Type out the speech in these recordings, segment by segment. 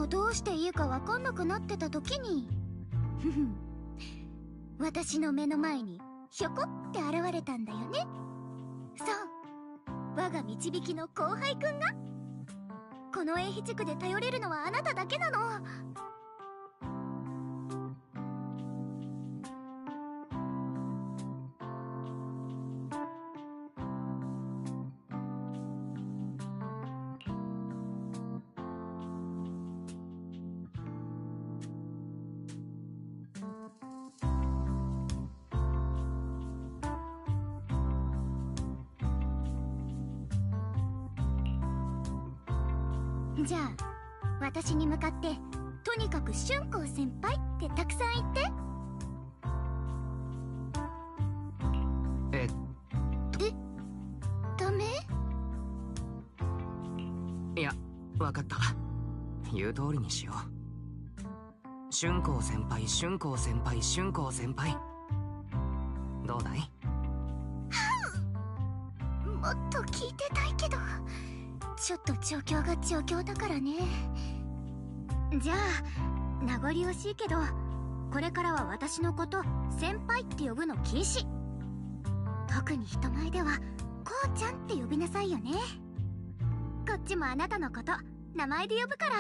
どうしていいか分かんなくなってた時に私の目の前にひょこって現れたんだよね。そう、我が導きの後輩くんが。この永地区で頼れるのはあなただけなの。じゃあ私に向かってとにかく春光先輩ってたくさん言って。ダメ？いや、分かった。言う通りにしよう。春光先輩、春光先輩、春光先輩。どうだい？もっと聞いてたいけど、ちょっと状況が状況だからね。じゃあ名残惜しいけど、これからは私のこと先輩って呼ぶの禁止。特に人前ではこうちゃんって呼びなさいよね。こっちもあなたのこと名前で呼ぶから。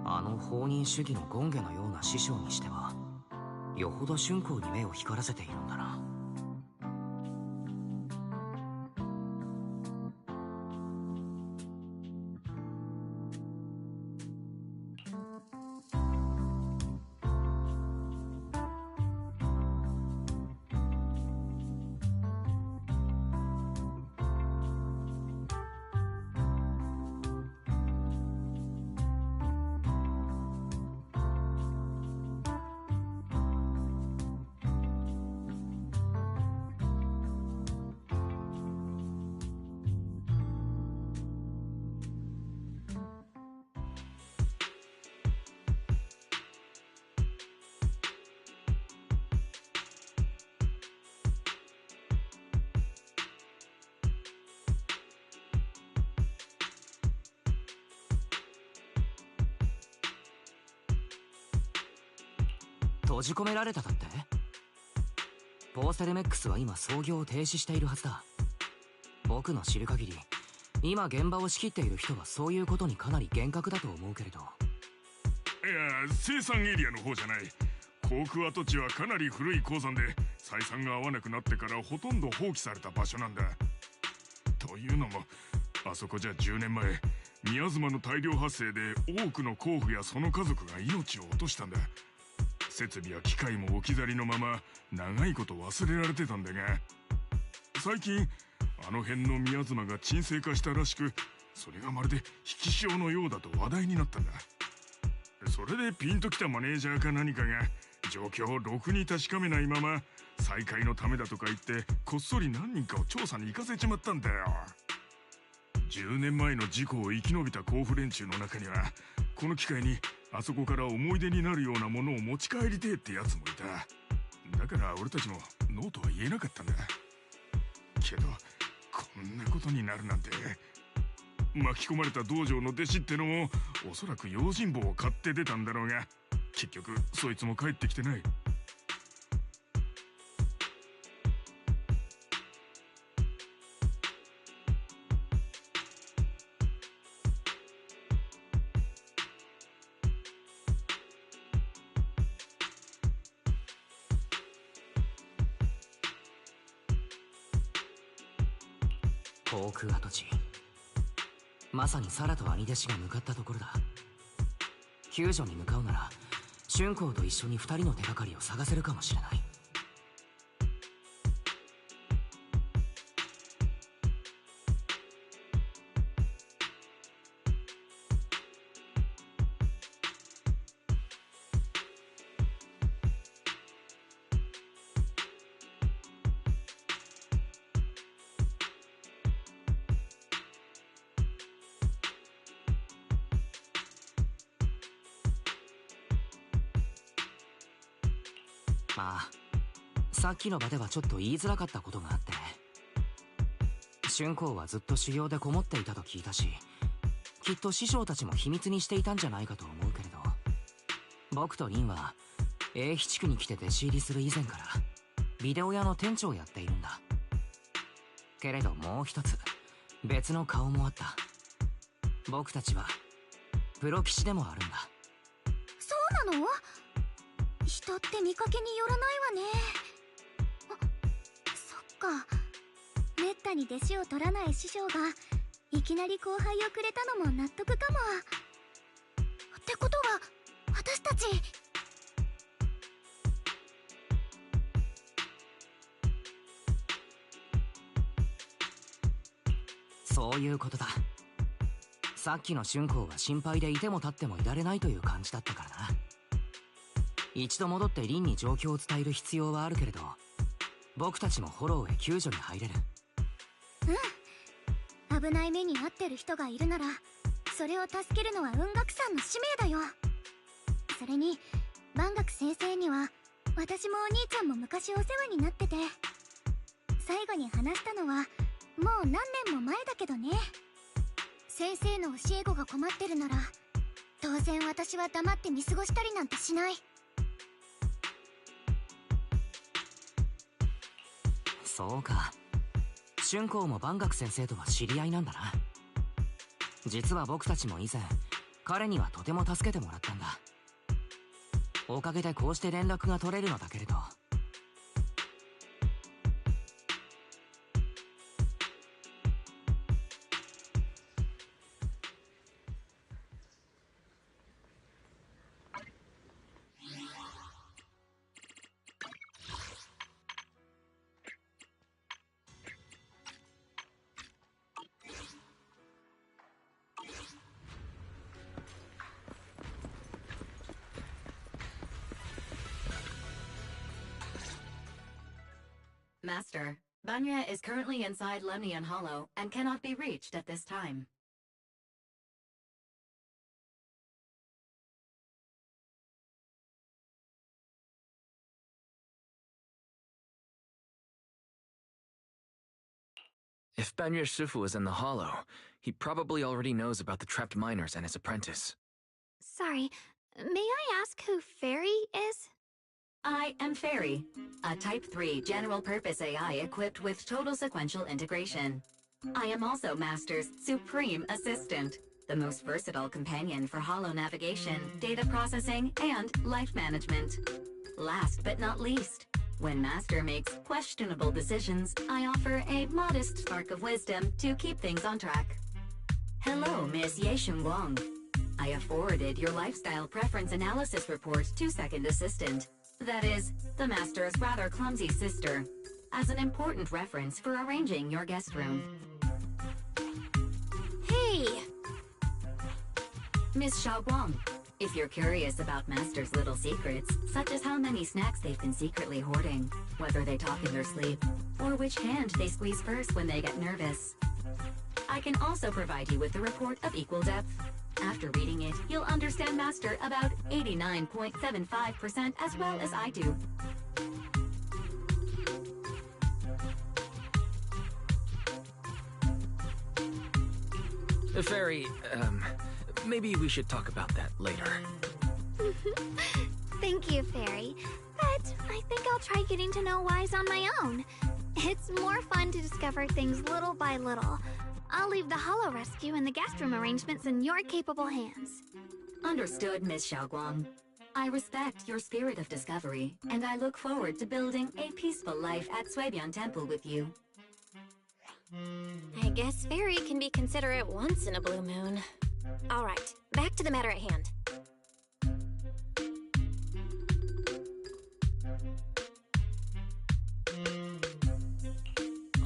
あの放任主義の権下のような師匠にしては、よほど春光に目を光らせているんだな。閉じ込められただって？ポーセルメックスは今操業を停止しているはずだ。僕の知る限り、今現場を仕切っている人はそういうことにかなり厳格だと思うけれど。いや、生産エリアの方じゃない。航空跡地はかなり古い鉱山で採算が合わなくなってからほとんど放棄された場所なんだ。というのも、あそこじゃ10年前宮妻の大量発生で多くの鉱夫やその家族が命を落としたんだ。設備や機械も置き去りのまま長いこと忘れられてたんだが、最近あの辺の宮妻が沈静化したらしく、それがまるで引き潮のようだと話題になったんだ。それでピンときたマネージャーか何かが状況をろくに確かめないまま、再開のためだとか言ってこっそり何人かを調査に行かせちまったんだよ。10年前の事故を生き延びた甲府連中の中には、この機会にあそこから思い出になるようなものを持ち帰りてえってやつもいた。だから俺たちもノーとは言えなかったんだけど、こんなことになるなんて。巻き込まれた道場の弟子ってのもおそらく用心棒を買って出たんだろうが、結局そいつも帰ってきてない。航空跡地、まさにサラと兄弟子が向かったところだ。救助に向かうなら春光と一緒に2人の手がかりを探せるかもしれない。まあ、さっきの場ではちょっと言いづらかったことがあってね。春光はずっと修行でこもっていたと聞いたし、きっと師匠たちも秘密にしていたんじゃないかと思うけれど、僕と凛は永肥地区に来て弟子入りする以前からビデオ屋の店長をやっているんだ。けれどもう一つ別の顔もあった。僕たちはプロ棋士でもあるんだ。そうなの？人って見かけによらないわね。そっか。めったに弟子を取らない師匠がいきなり後輩をくれたのも納得かも。ってことは私たち。そういうことだ。さっきの春光は心配でいても立ってもいられないという感じだったからな。一度戻って凛に状況を伝える必要はあるけれど、僕たちもフォローへ救助に入れる。うん、危ない目に遭ってる人がいるならそれを助けるのは雲岳さんの使命だよ。それに万岳先生には私もお兄ちゃんも昔お世話になってて、最後に話したのはもう何年も前だけどね。先生の教え子が困ってるなら当然私は黙って見過ごしたりなんてしない。そうか、春光も万岳先生とは知り合いなんだな。実は僕たちも以前彼にはとても助けてもらったんだ。おかげでこうして連絡が取れるのだけれど。Master, Banya is currently inside Lemnian Hollow and cannot be reached at this time. If Banyer Shifu is in the hollow, he probably already knows about the trapped miners and his apprentice. Sorry, may I ask who Fairy is? I am Fairy, a Type 3 general-purpose AI equipped with total sequential integration. I am also Master's supreme assistant, the most versatile companion for hollow navigation, data processing, and life management. Last but not least, when Master makes questionable decisions, I offer a modest spark of wisdom to keep things on track. Hello, Miss Ye Shunguang. I have forwarded your lifestyle preference analysis report to Second Assistant. That is, the Master's rather clumsy sister, as an important reference for arranging your guest room. Hey! Miss Xiaoguang, if you're curious about Master's little secrets, such as how many snacks they've been secretly hoarding, whether they talk in their sleep, or which hand they squeeze first when they get nervous, I can also provide you with the report of equal depth. After reading it, you'll understand Master about 89.75% as well as I do. Fairy, maybe we should talk about that later. Thank you, Fairy. But I think I'll try getting to know Wise on my own. It's more fun to discover things little by little. I'll leave the Hollow Rescue and the guest room arrangements in your capable hands. Understood, Miss Xiaoguang. I respect your spirit of discovery, and I look forward to building a peaceful life at Suibian Temple with you. I guess Fairy can be considerate once in a blue moon. Alright, back to the matter at hand.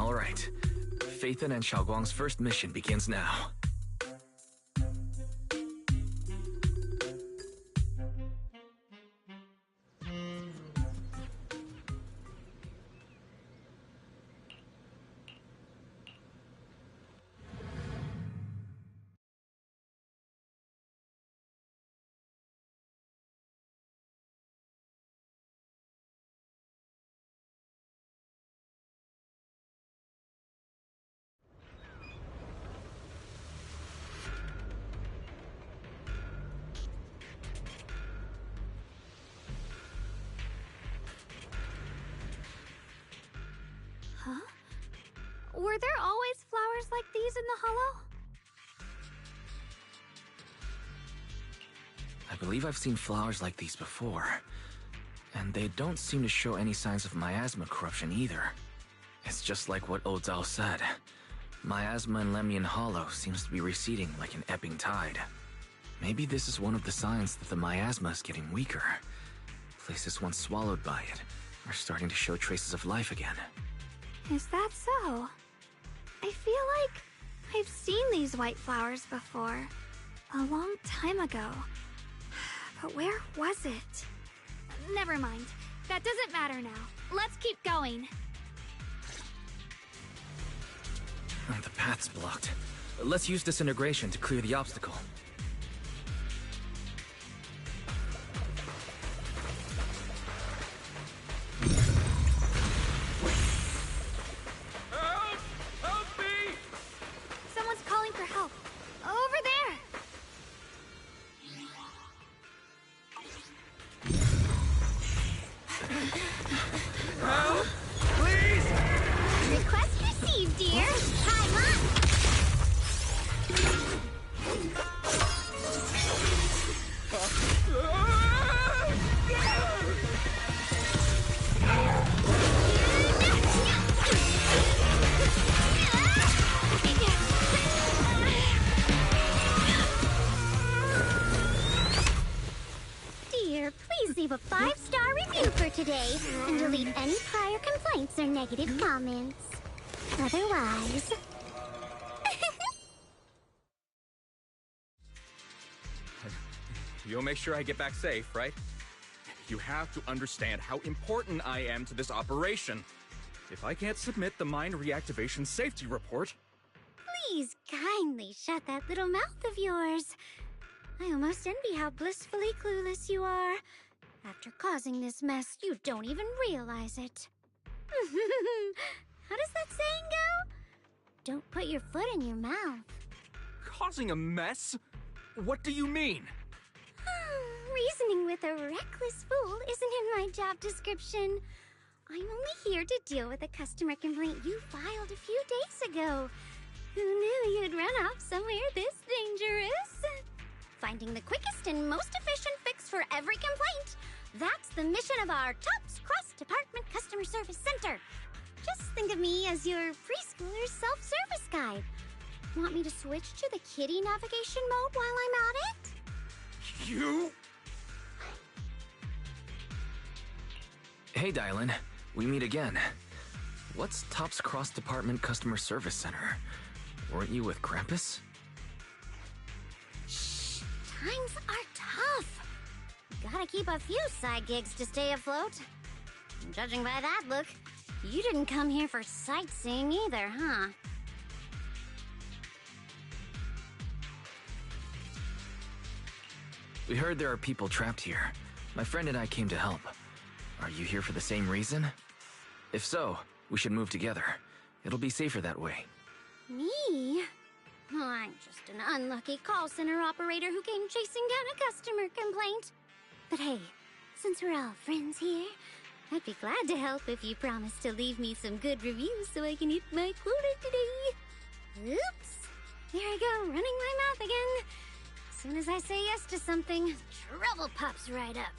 Alright. Phaethon and Xiaoguang's first mission begins now. Huh? Were there always flowers like these in the Hollow? I believe I've seen flowers like these before. And they don't seem to show any signs of miasma corruption either. It's just like what Ozao said. Miasma in Lemnian Hollow seems to be receding like an ebbing tide. Maybe this is one of the signs that the miasma is getting weaker. Places once swallowed by it are starting to show traces of life again. Is that so? I feel like I've seen these white flowers before. A long time ago. But where was it? Never mind. That doesn't matter now. Let's keep going. The path's blocked. Let's use disintegration to clear the obstacle. Help! Help me! Someone's calling for help. Over there! Help! Please! Request received, dear. Time up! Dear, please leave a 5-star review for today and delete any prior complaints or negative comments. Otherwise... You'll make sure I get back safe, right? You have to understand how important I am to this operation. If I can't submit the mine reactivation safety report... Please kindly shut that little mouth of yours. I almost envy how blissfully clueless you are. After causing this mess, you don't even realize it. How does that saying go? Don't put your foot in your mouth. Causing a mess? What do you mean? Reasoning with a reckless fool isn't in my job description. I'm only here to deal with a customer complaint you filed a few days ago. Who knew you'd run off somewhere this dangerous? Finding the quickest and most efficient fix for every complaint. That's the mission of our TOPS Cross-Department Customer Service Center. Just think of me as your preschooler's self-service guide. Want me to switch to the kiddie navigation mode while I'm at it? You? Hey, Dylan. We meet again. What's TOPS Cross-Department Customer Service Center? Weren't you with Krampus? Shh! Times are tough. Gotta keep a few side gigs to stay afloat. And judging by that look, you didn't come here for sightseeing either, huh? We heard there are people trapped here. My friend and I came to help. Are you here for the same reason? If so, we should move together. It'll be safer that way. Me? Oh, I'm just an unlucky call center operator who came chasing down a customer complaint. But hey, since we're all friends here, I'd be glad to help if you promise to leave me some good reviews so I can hit my quota today. Oops. There I go, running my mouth again. As soon as I say yes to something, trouble pops right up.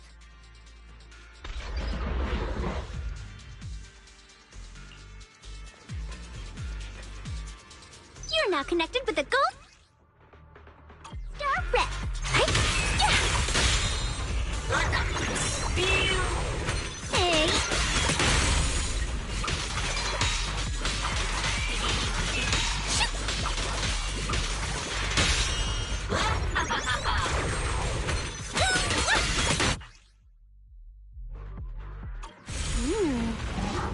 You're now connected with the gold star rep. Hey.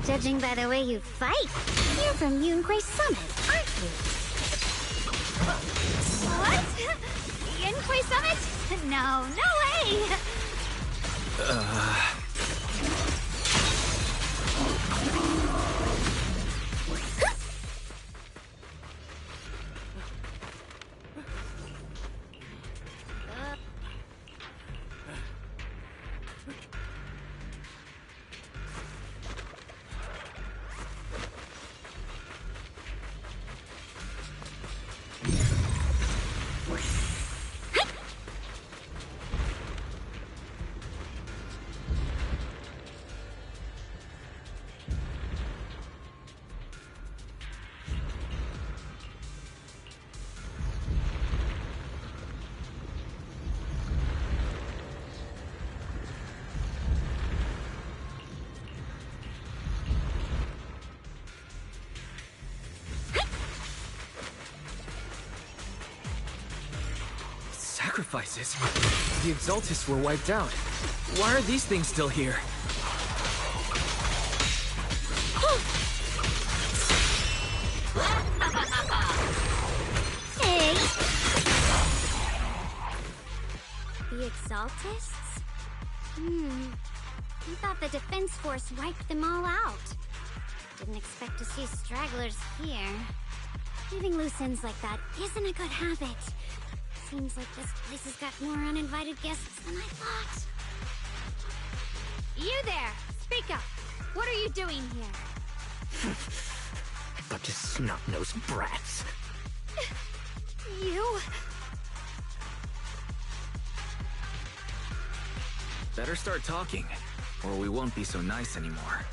Judging by the way you fight, you're from Yunquay Summit, aren't you? What? Yunquay Summit? No, no way! sacrifices. The Exaltists were wiped out. Why are these things still here? Hey! The Exaltists? I thought the Defense Force wiped them all out. Didn't expect to see stragglers here. Leaving loose ends like that isn't a good habit. Seems like this place has got more uninvited guests than I thought. You there! Speak up! What are you doing here? Bunch of snot-nosed brats. You? Better start talking, or we won't be so nice anymore.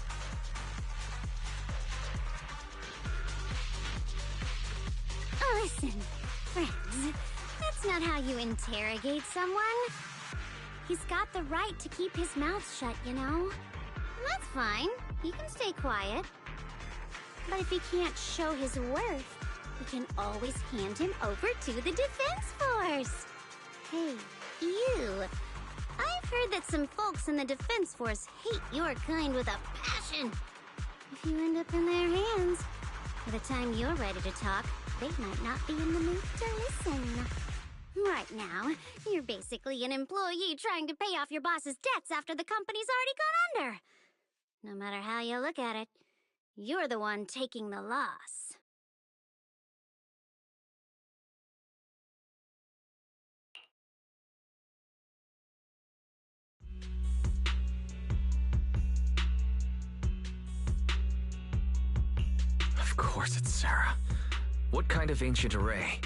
Listen, friends, that's not how you interrogate someone. He's got the right to keep his mouth shut, you know? That's fine. He can stay quiet. But if he can't show his worth, we can always hand him over to the Defense Force. Hey, you. I've heard that some folks in the Defense Force hate your kind with a passion. If you end up in their hands, by the time you're ready to talk, they might not be in the mood to listen. Right now, you're basically an employee trying to pay off your boss's debts after the company's already gone under. No matter how you look at it, you're the one taking the loss. Of course it's Sarah. What kind of ancient array?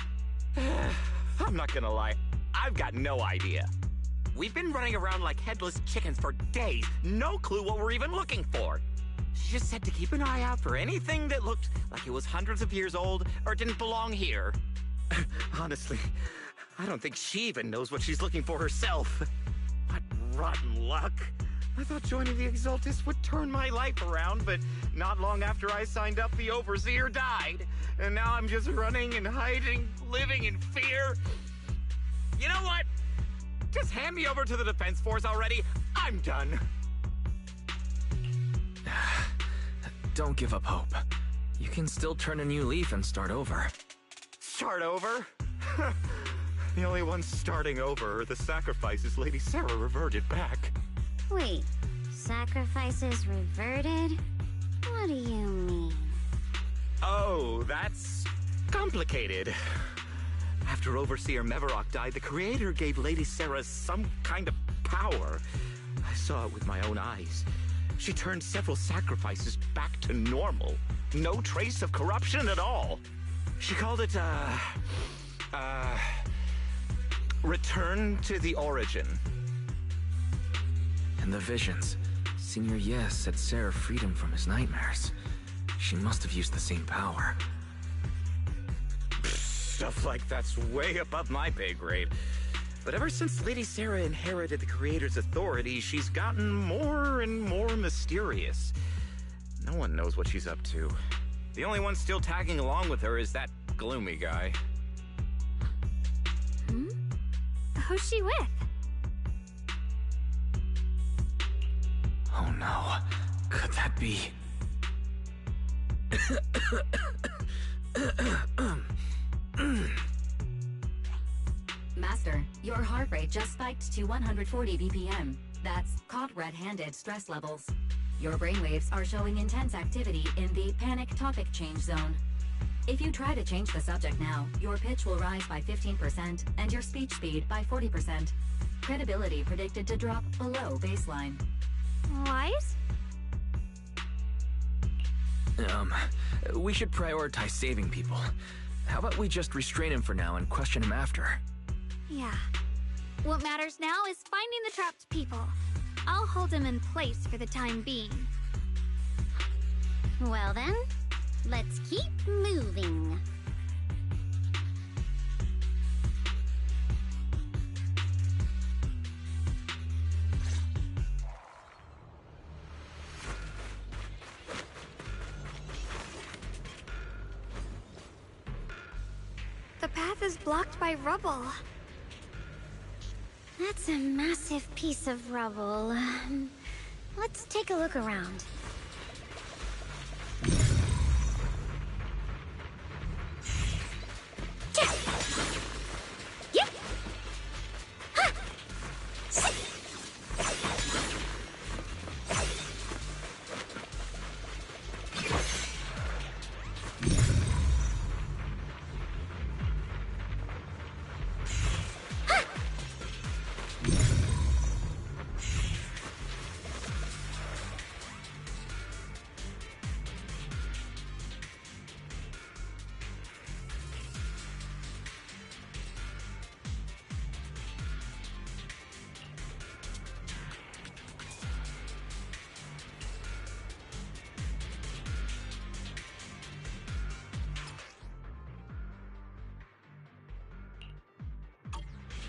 I'm not gonna lie, I've got no idea. We've been running around like headless chickens for days, no clue what we're even looking for. She just said to keep an eye out for anything that looked like it was hundreds of years old or didn't belong here. Honestly, I don't think she even knows what she's looking for herself. What rotten luck. I thought joining the Exaltists would turn my life around, but not long after I signed up, the Overseer died. And now I'm just running and hiding, living in fear. You know what? Just hand me over to the Defense Force already. I'm done. Don't give up hope. You can still turn a new leaf and start over. Start over? The only ones starting over are the sacrifices Lady Sarah reverted back. Wait, sacrifices reverted? What do you mean? Oh, that's complicated. After Overseer Mevarok died, the Creator gave Lady Sarah some kind of power. I saw it with my own eyes. She turned several sacrifices back to normal. No trace of corruption at all. She called it, Return to the Origin. And the visions. Senior Yes said Sarah freed him from his nightmares. She must have used the same power. Stuff like that's way above my pay grade. But ever since Lady Sarah inherited the Creator's authority, she's gotten more and more mysterious. No one knows what she's up to. The only one still tagging along with her is that gloomy guy. Who's she with? Oh no. Could that be... Master, your heart rate just spiked to 140 BPM. That's caught red-handed stress levels. Your brainwaves are showing intense activity in the panic topic change zone. If you try to change the subject now, your pitch will rise by 15% and your speech speed by 40%. Credibility predicted to drop below baseline. Wise? We should prioritize saving people. How about we just restrain him for now and question him after? Yeah. What matters now is finding the trapped people. I'll hold him in place for the time being. Well then, let's keep moving. The path is blocked by rubble. That's a massive piece of rubble. Let's take a look around.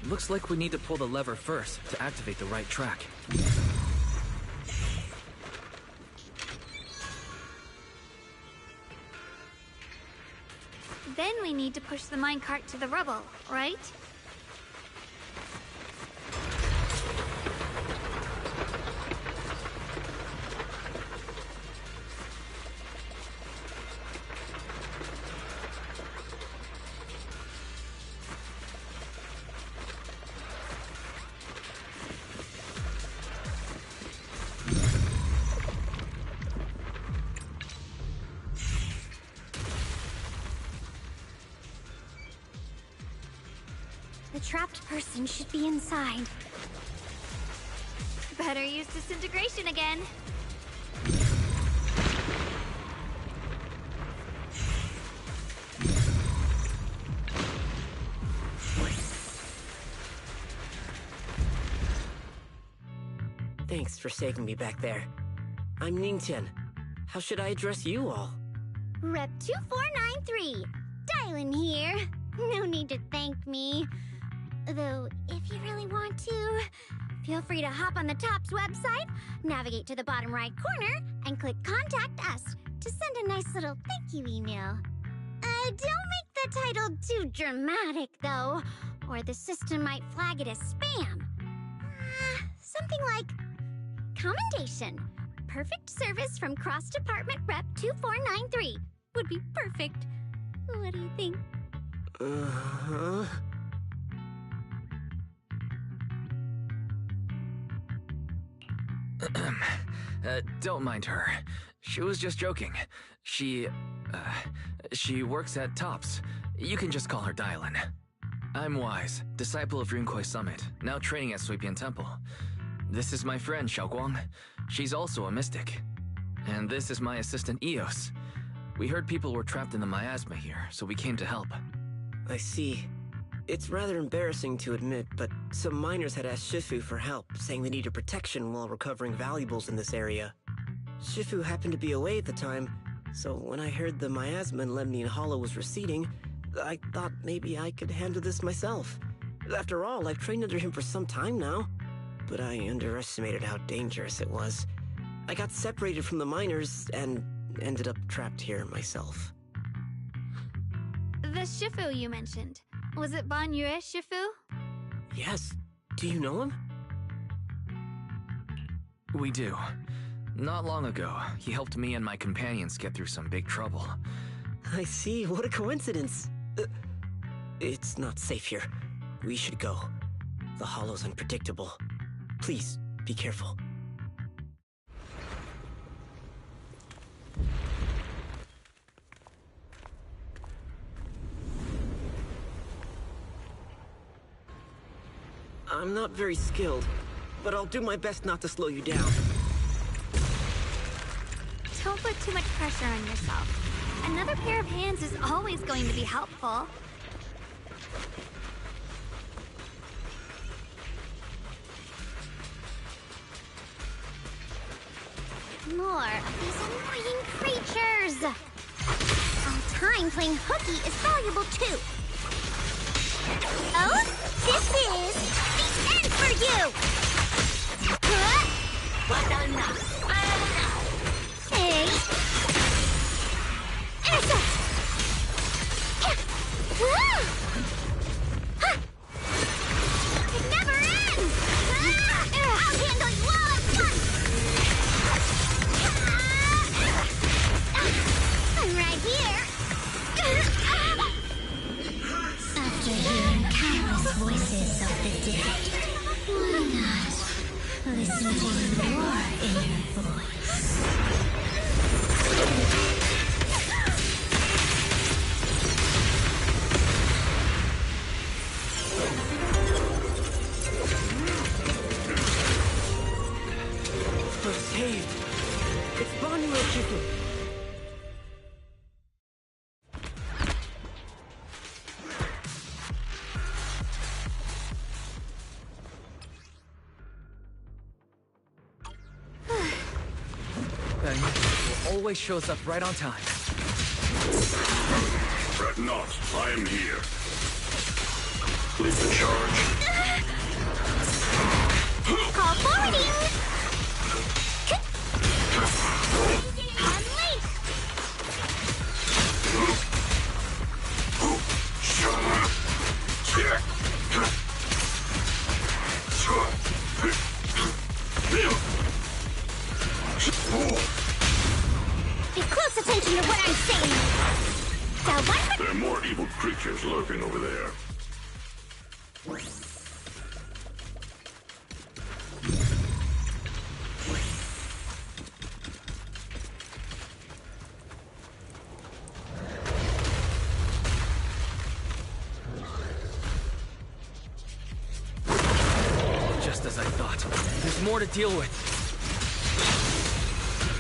Looks like we need to pull the lever first to activate the right track. Then we need to push the minecart to the rubble, right? The trapped person should be inside. Better use disintegration again. Thanks for saving me back there. I'm Ningtian. How should I address you all? Rep 2493. Dylan here. No need to thank me. Though, if you really want to, feel free to hop on the TOPS website, navigate to the bottom right corner, and click Contact Us to send a nice little thank you email. Don't make the title too dramatic, though, or the system might flag it as spam. Something like, Commendation. Perfect service from Cross Department Rep 2493 would be perfect. What do you think? Uh-huh. Don't mind her. She was just joking. She works at TOPS. You can just call her Dylan. I'm Wise, disciple of Runkoi Summit, now training at Suipian Temple. This is my friend, Xiaoguang. She's also a mystic. And this is my assistant, Eos. We heard people were trapped in the miasma here, so we came to help. I see. It's rather embarrassing to admit, but some miners had asked Shifu for help, saying they needed protection while recovering valuables in this area. Shifu happened to be away at the time, so when I heard the miasma in Lemnian Hollow was receding, I thought maybe I could handle this myself. After all, I've trained under him for some time now. But I underestimated how dangerous it was. I got separated from the miners and ended up trapped here myself. The Shifu you mentioned. Was it Ban Yue Shifu? Yes. Do you know him? We do. Not long ago, he helped me and my companions get through some big trouble. I see. What a coincidence. It's not safe here. We should go. The hollow's unpredictable. Please, be careful. I'm not very skilled, but I'll do my best not to slow you down. Don't put too much pressure on yourself. Another pair of hands is always going to be helpful. More of these annoying creatures! Our time playing hooky is valuable too. Oh, this is the end for you! Hey! Intercept! It never ends! We're saved. It's Banyu and Shifu. Banyu always shows up right on time. Fret not, I am here. Lead the charge. Call forwarding! Unleash! Pay close attention to what I'm saying. There are more evil creatures lurking over there. Just as I thought. There's more to deal with.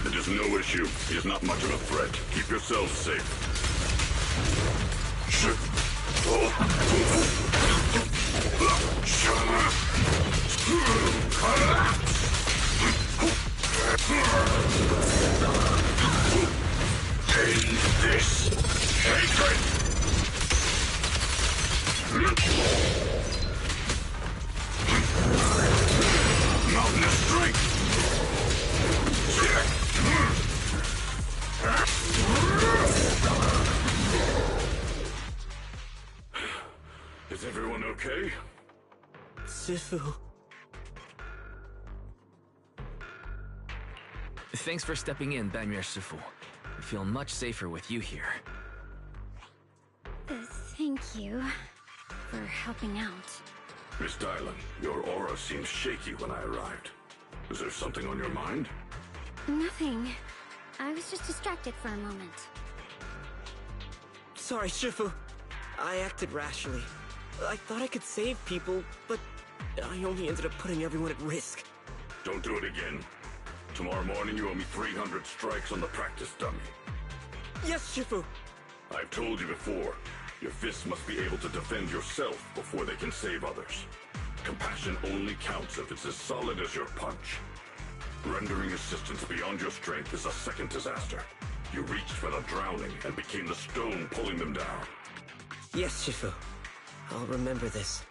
It is no issue. He is not much of a threat. Keep yourselves safe. End this hatred! Mountainous strength! Is everyone okay? Shifu. Thanks for stepping in, Banyu Shifu. I feel much safer with you here. Thank you for helping out. Miss Dylan, your aura seemed shaky when I arrived. Is there something on your mind? Nothing. I was just distracted for a moment. Sorry, Shifu. I acted rashly. I thought I could save people, but I only ended up putting everyone at risk. Don't do it again. Tomorrow morning you owe me 300 strikes on the practice dummy. Yes, Shifu! I've told you before, your fists must be able to defend yourself before they can save others. Compassion only counts if it's as solid as your punch. Rendering assistance beyond your strength is a second disaster. You reached for the drowning and became the stone pulling them down. Yes, Shifu. I'll remember this,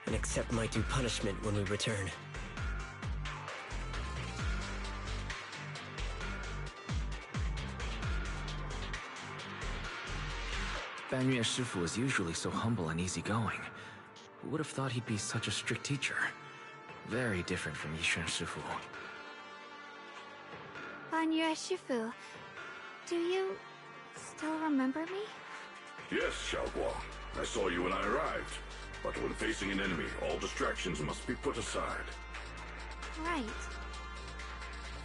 and accept my due punishment when we return. Banyu Shifu is usually so humble and easygoing. Who would have thought he'd be such a strict teacher? Very different from Yishan Shifu. Banyu Shifu, do you still remember me? Yes, Xiaoguang. I saw you when I arrived. But when facing an enemy, all distractions must be put aside. Right.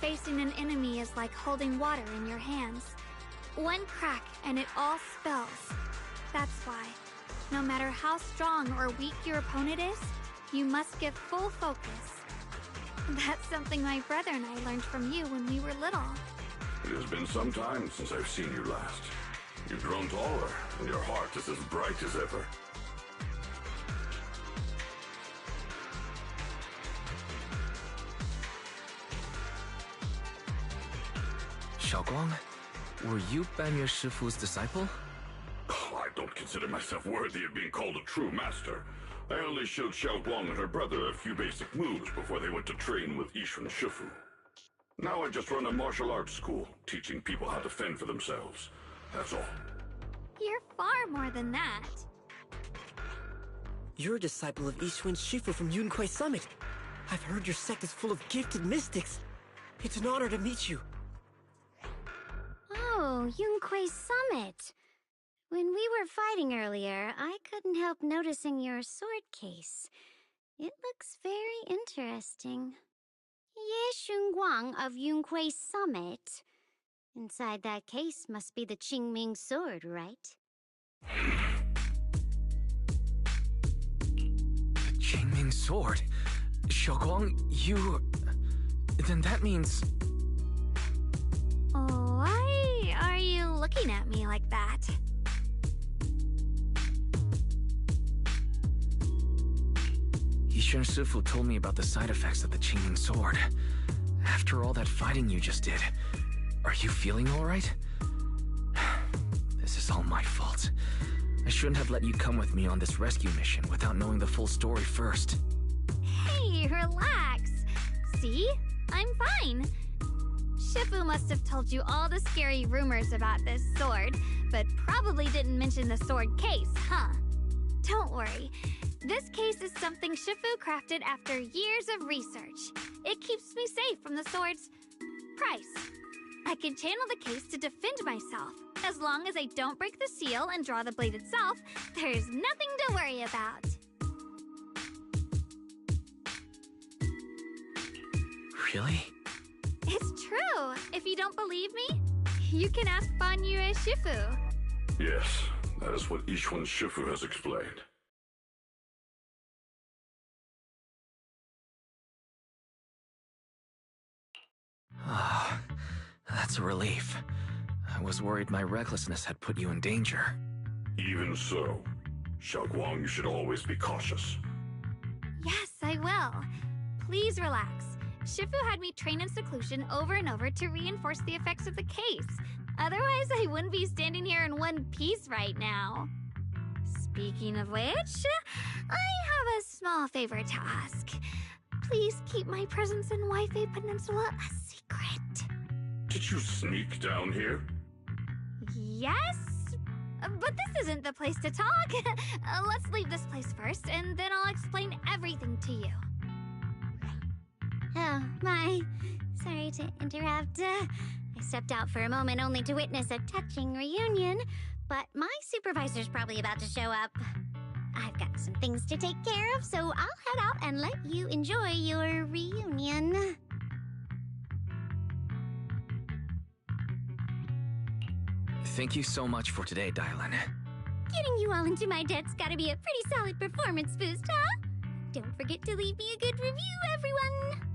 Facing an enemy is like holding water in your hands. One crack and it all spills. That's why, no matter how strong or weak your opponent is, you must give full focus. That's something my brother and I learned from you when we were little. It has been some time since I've seen you last. You've grown taller, and your heart is as bright as ever. Xiaoguang, were you Banyu Shifu's disciple? Oh, I don't consider myself worthy of being called a true master. I only showed Xiaoguang and her brother a few basic moves before they went to train with Yishan Shifu. Now I just run a martial arts school, teaching people how to fend for themselves. That's all. You're far more than that. You're a disciple of Yishan Shifu from Yunquai Summit. I've heard your sect is full of gifted mystics. It's an honor to meet you. Oh, Yunquai Summit. When we were fighting earlier, I couldn't help noticing your sword case. It looks very interesting. Ye Shunguang of Yunquei Summit. Inside that case must be the Qingming sword, right? The Qingming sword? Xiaoguang, you... Then that means... Why are you looking at me like that? Yishen Shifu told me about the side effects of the Qingming sword. After all that fighting you just did, are you feeling alright? This is all my fault. I shouldn't have let you come with me on this rescue mission without knowing the full story first. Hey, relax. See? I'm fine. Shifu must have told you all the scary rumors about this sword, but probably didn't mention the sword case, huh? Don't worry. This case is something Shifu crafted after years of research. It keeps me safe from the sword's price. I can channel the case to defend myself. As long as I don't break the seal and draw the blade itself, there's nothing to worry about. Really? It's true. If you don't believe me, you can ask Fan Yue Shifu. Yes, that is what Yishuan Shifu has explained. Ah, that's a relief. I was worried my recklessness had put you in danger. Even so, Xiaoguang, you should always be cautious. Yes, I will. Please relax. Shifu had me train in seclusion over and over to reinforce the effects of the case. Otherwise, I wouldn't be standing here in one piece right now. Speaking of which, I have a small favor to ask. Please keep my presence in Wi-Fi Peninsula a secret. Did you sneak down here? Yes? But this isn't the place to talk. Let's leave this place first, and then I'll explain everything to you. Oh, my. Sorry to interrupt. I stepped out for a moment only to witness a touching reunion, but my supervisor's probably about to show up. I've got some things to take care of, so I'll head out and let you enjoy your reunion. Thank you so much for today, Dylan. Getting you all into my debt's gotta be a pretty solid performance boost, huh? Don't forget to leave me a good review, everyone!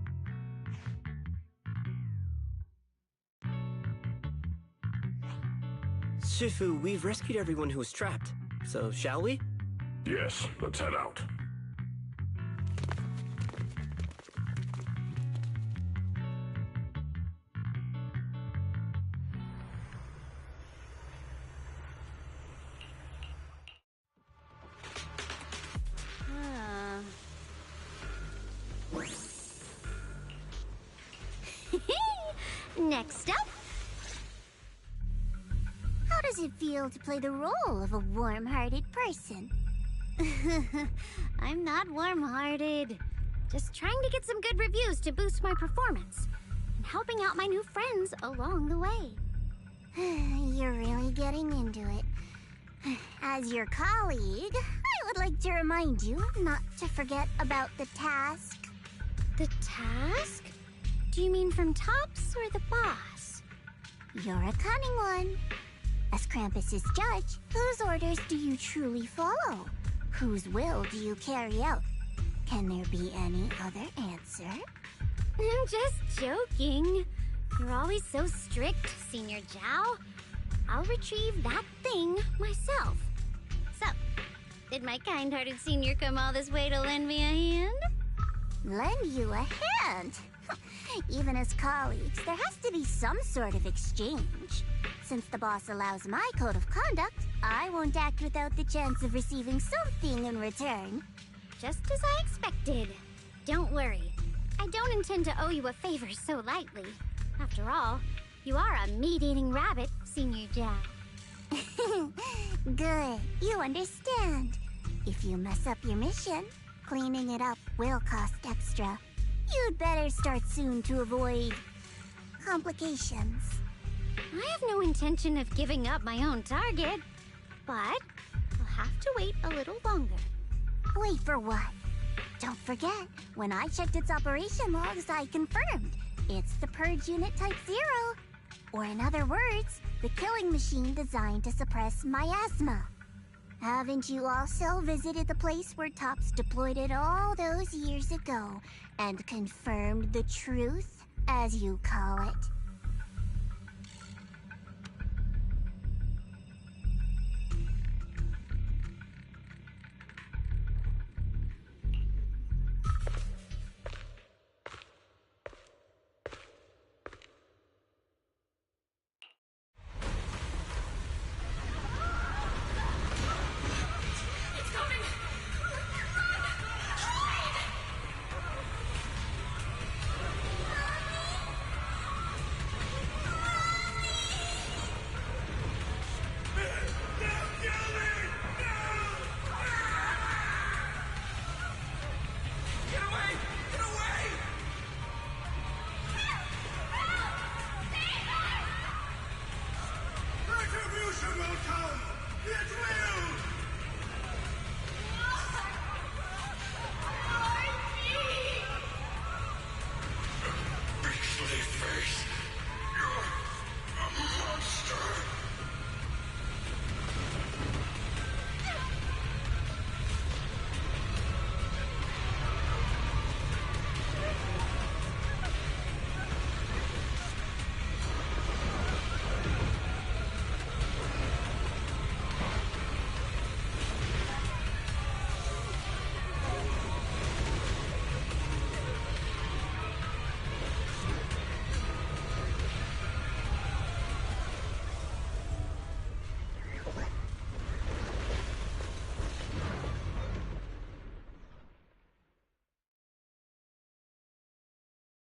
Shifu, we've rescued everyone who was trapped, so shall we? Yes, let's head out. Next up. How does it feel to play the role of a warm-hearted person? I'm not warm-hearted. Just trying to get some good reviews to boost my performance. And helping out my new friends along the way. You're really getting into it. As your colleague, I would like to remind you not to forget about the task. The task? Do you mean from Tops or the boss? You're a cunning one. As Krampus's judge, whose orders do you truly follow? Whose will do you carry out? Can there be any other answer? I'm just joking. You're always so strict, Senior Zhao. I'll retrieve that thing myself. So, did my kind-hearted senior come all this way to lend me a hand? Lend you a hand? Even as colleagues, there has to be some sort of exchange. Since the boss allows my code of conduct, I won't act without the chance of receiving something in return. Just as I expected. Don't worry. I don't intend to owe you a favor so lightly. After all, you are a meat-eating rabbit, Senior Zhao. Good, you understand. If you mess up your mission, cleaning it up will cost extra. You'd better start soon to avoid complications. I have no intention of giving up my own target, but I'll have to wait a little longer. Wait for what? Don't forget, when I checked its operation logs, I confirmed. It's the Purge Unit Type 0. Or in other words, the killing machine designed to suppress miasma. Haven't you also visited the place where Tops deployed it all those years ago and confirmed the truth, as you call it?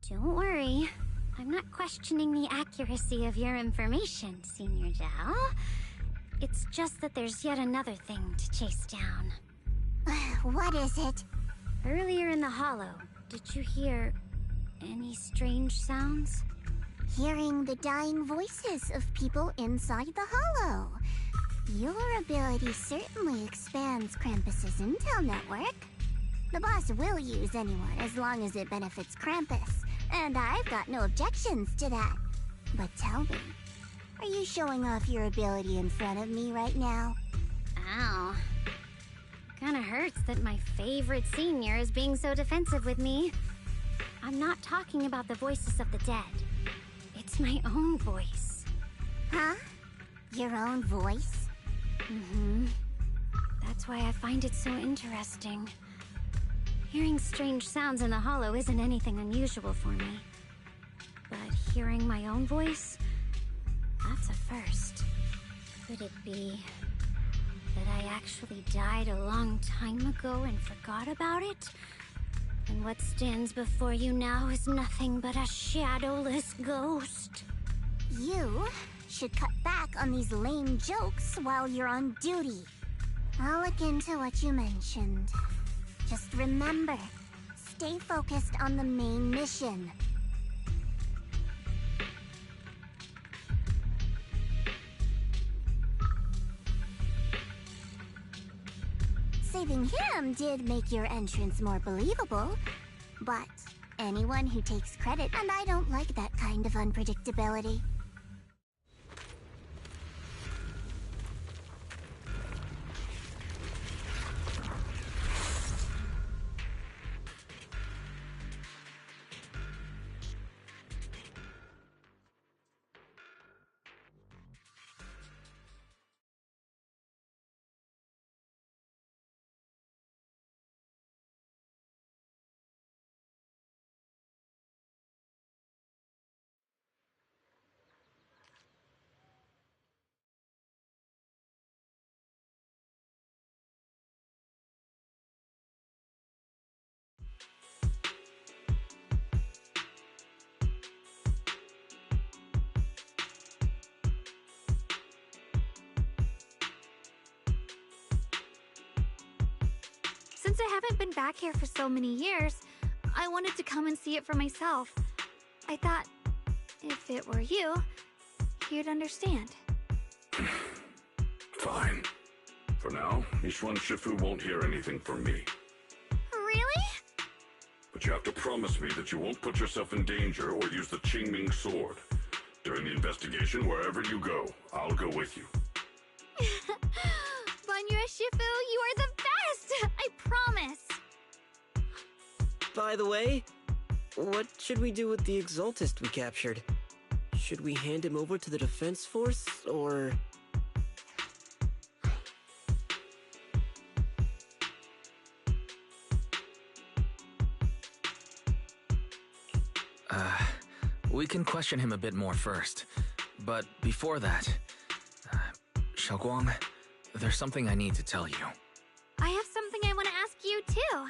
Don't worry. I'm not questioning the accuracy of your information, Senior Zhao. It's just that there's yet another thing to chase down. What is it? Earlier in the hollow, did you hear any strange sounds? Hearing the dying voices of people inside the hollow. Your ability certainly expands Krampus's intel network. The boss will use anyone as long as it benefits Krampus, and I've got no objections to that. But tell me, are you showing off your ability in front of me right now? Ow. Kinda hurts that my favorite senior is being so defensive with me. I'm not talking about the voices of the dead. It's my own voice. Huh? Your own voice? Mm-hmm. That's why I find it so interesting. Hearing strange sounds in the hollow isn't anything unusual for me. But hearing my own voice? That's a first. Could it be that I actually died a long time ago and forgot about it? And what stands before you now is nothing but a shadowless ghost. You should cut back on these lame jokes while you're on duty. I'll look into what you mentioned. Just remember, stay focused on the main mission. Saving him did make your entrance more believable, but anyone who takes credit, and I don't like that kind of unpredictability. Since I haven't been back here for so many years, I wanted to come and see it for myself. I thought, if it were you, you'd understand. Fine. For now, Ishwan Shifu won't hear anything from me. Really? But you have to promise me that you won't put yourself in danger or use the Qingming sword. During the investigation, wherever you go, I'll go with you. Banyue Shifu, you are the best! I promise! By the way, what should we do with the Exaltist we captured? Should we hand him over to the defense force, or... We can question him a bit more first. But before that, Xiaoguang, there's something I need to tell you. I have something I want to ask you, too.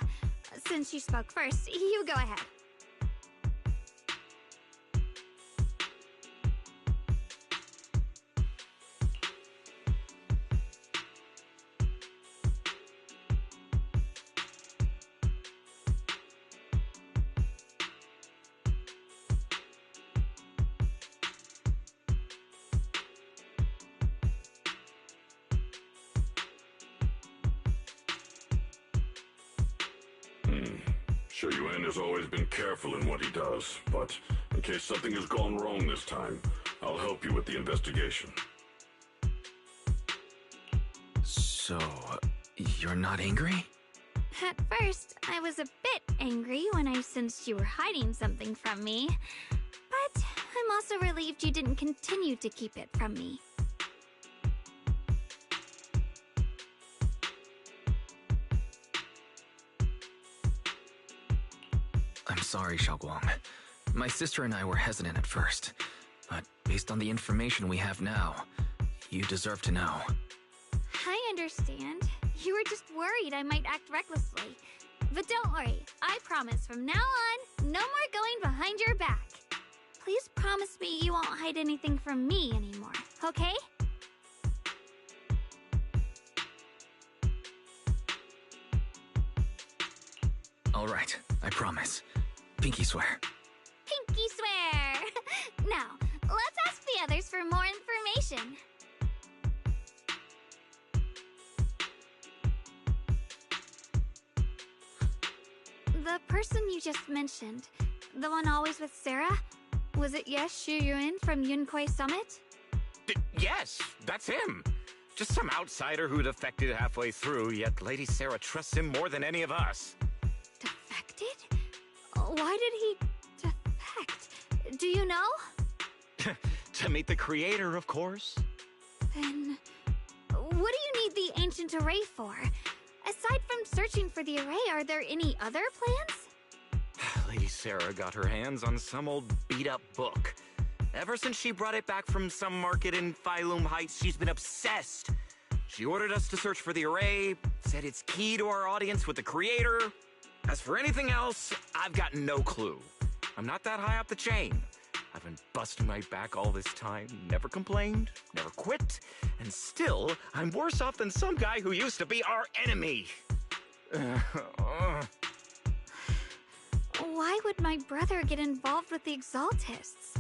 Since you spoke first, you go ahead. Shuyuan has always been careful in what he does, but in case something has gone wrong this time, I'll help you with the investigation. So, you're not angry? At first, I was a bit angry when I sensed you were hiding something from me. But I'm also relieved you didn't continue to keep it from me. I'm sorry, Xiaoguang. My sister and I were hesitant at first, but based on the information we have now, you deserve to know. I understand. You were just worried I might act recklessly. But don't worry, I promise from now on, no more going behind your back. Please promise me you won't hide anything from me anymore, okay? All right, I promise. Pinky swear. Pinky swear! Now, let's ask the others for more information. The person you just mentioned, the one always with Sarah, was it Shuyuan from Yunkoi Summit? Yes, that's him. Just some outsider who defected halfway through, yet Lady Sarah trusts him more than any of us. Defected? Why did he defect? Do you know? To meet the creator, of course. Then, what do you need the ancient array for? Aside from searching for the array, are there any other plans? Lady Sarah got her hands on some old beat-up book. Ever since she brought it back from some market in Phylum Heights, she's been obsessed. She ordered us to search for the array, said it's key to our audience with the creator. As for anything else, I've got no clue. I'm not that high up the chain. I've been busting my back all this time, never complained, never quit, and still, I'm worse off than some guy who used to be our enemy. Why would my brother get involved with the Exaltists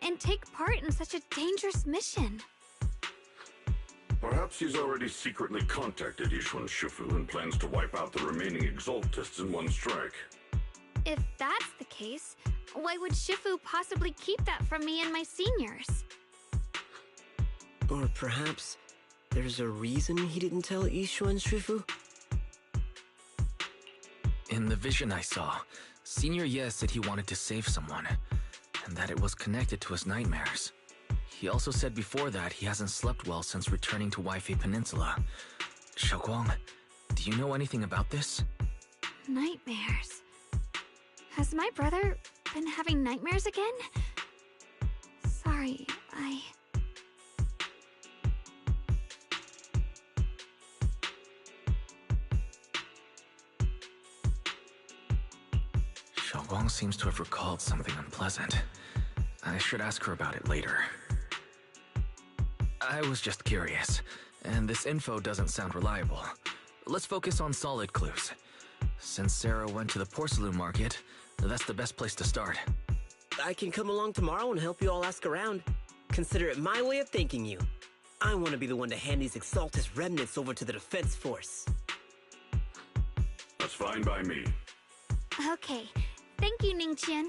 and take part in such a dangerous mission? Perhaps he's already secretly contacted Yishuan Shifu and plans to wipe out the remaining Exaltists in one strike. If that's the case, why would Shifu possibly keep that from me and my seniors? Or perhaps there's a reason he didn't tell Yishuan Shifu? In the vision I saw, Senior Ye said he wanted to save someone, and that it was connected to his nightmares. He also said before that he hasn't slept well since returning to Waifei Peninsula. Xiaoguang, do you know anything about this? Nightmares. Has my brother been having nightmares again? Sorry, Xiaoguang seems to have recalled something unpleasant. I should ask her about it later. I was just curious, and this info doesn't sound reliable. Let's focus on solid clues. Since Sarah went to the porcelain market, that's the best place to start. I can come along tomorrow and help you all ask around. Consider it my way of thanking you. I want to be the one to hand these Exaltist remnants over to the defense force. That's fine by me. Okay, Thank you, Ningqian.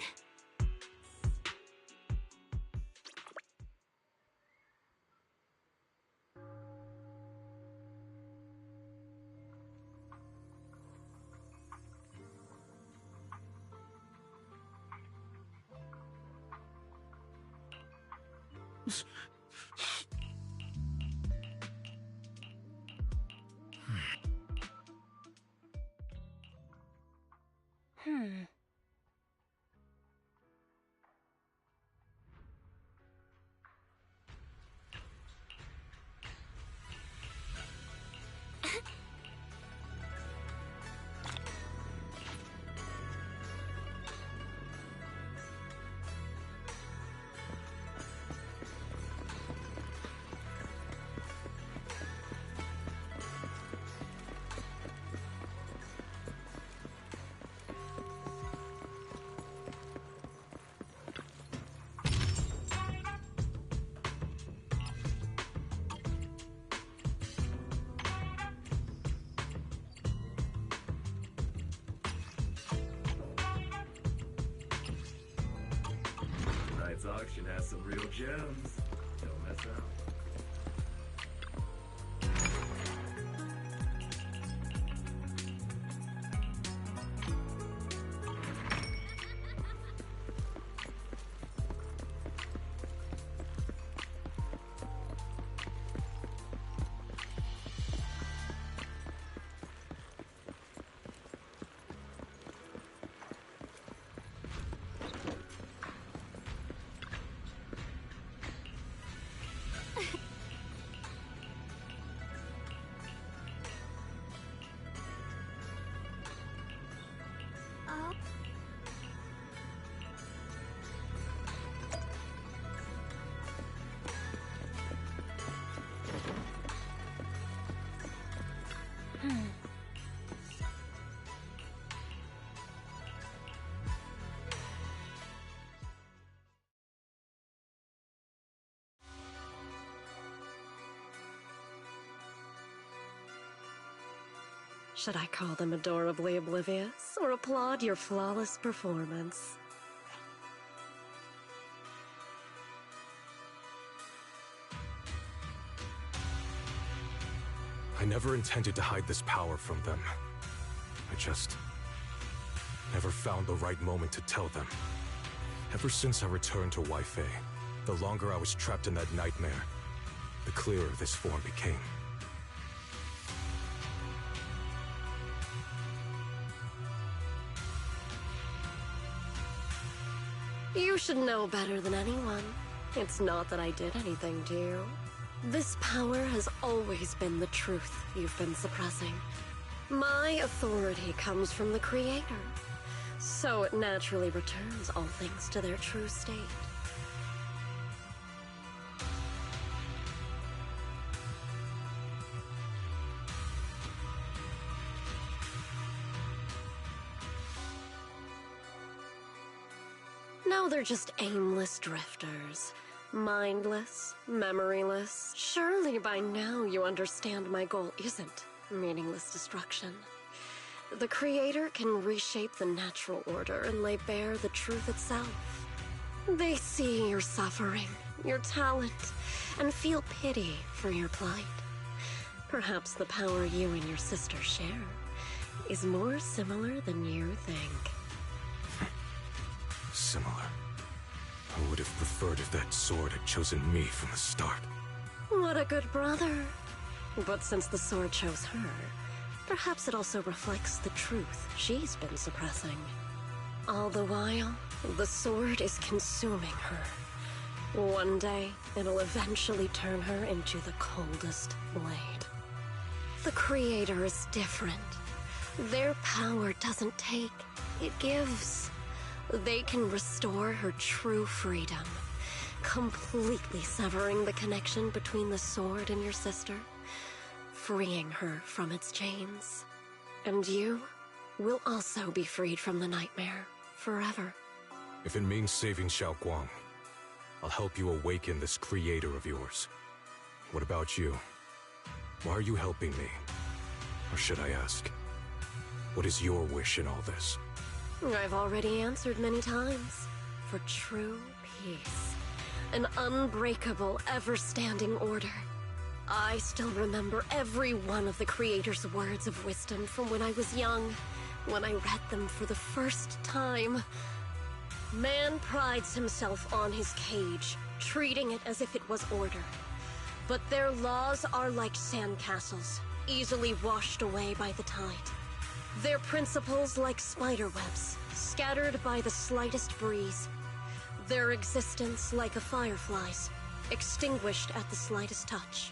Tonight's auction has some real gems. Don't mess out. Should I call them adorably oblivious, or applaud your flawless performance? I never intended to hide this power from them. I just never found the right moment to tell them. Ever since I returned to Wi-Fi, the longer I was trapped in that nightmare, the clearer this form became. You should know better than anyone. It's not that I did anything to you. This power has always been the truth you've been suppressing. My authority comes from the Creator, so it naturally returns all things to their true state. Now they're just aimless drifters. Mindless, memoryless. Surely by now you understand my goal isn't meaningless destruction. The Creator can reshape the natural order and lay bare the truth itself. They see your suffering, your talent, and feel pity for your plight. Perhaps the power you and your sister share is more similar than you think. Similar. I would have preferred if that sword had chosen me from the start. What a good brother. But since the sword chose her, perhaps it also reflects the truth she's been suppressing. All the while, the sword is consuming her. One day, it'll eventually turn her into the coldest blade. The Creator is different. Their power doesn't take, it gives. They can restore her true freedom, completely severing the connection between the sword and your sister, freeing her from its chains. And you will also be freed from the nightmare forever. If it means saving Xiaoguang, I'll help you awaken this Creator of yours. What about you? Why are you helping me? Or should I ask, what is your wish in all this? I've already answered many times. For true peace. An unbreakable, ever-standing order. I still remember every one of the Creator's words of wisdom from when I was young, when I read them for the first time. Man prides himself on his cage, treating it as if it was order. But their laws are like sandcastles, easily washed away by the tide. Their principles like spiderwebs, scattered by the slightest breeze. Their existence like a firefly's, extinguished at the slightest touch.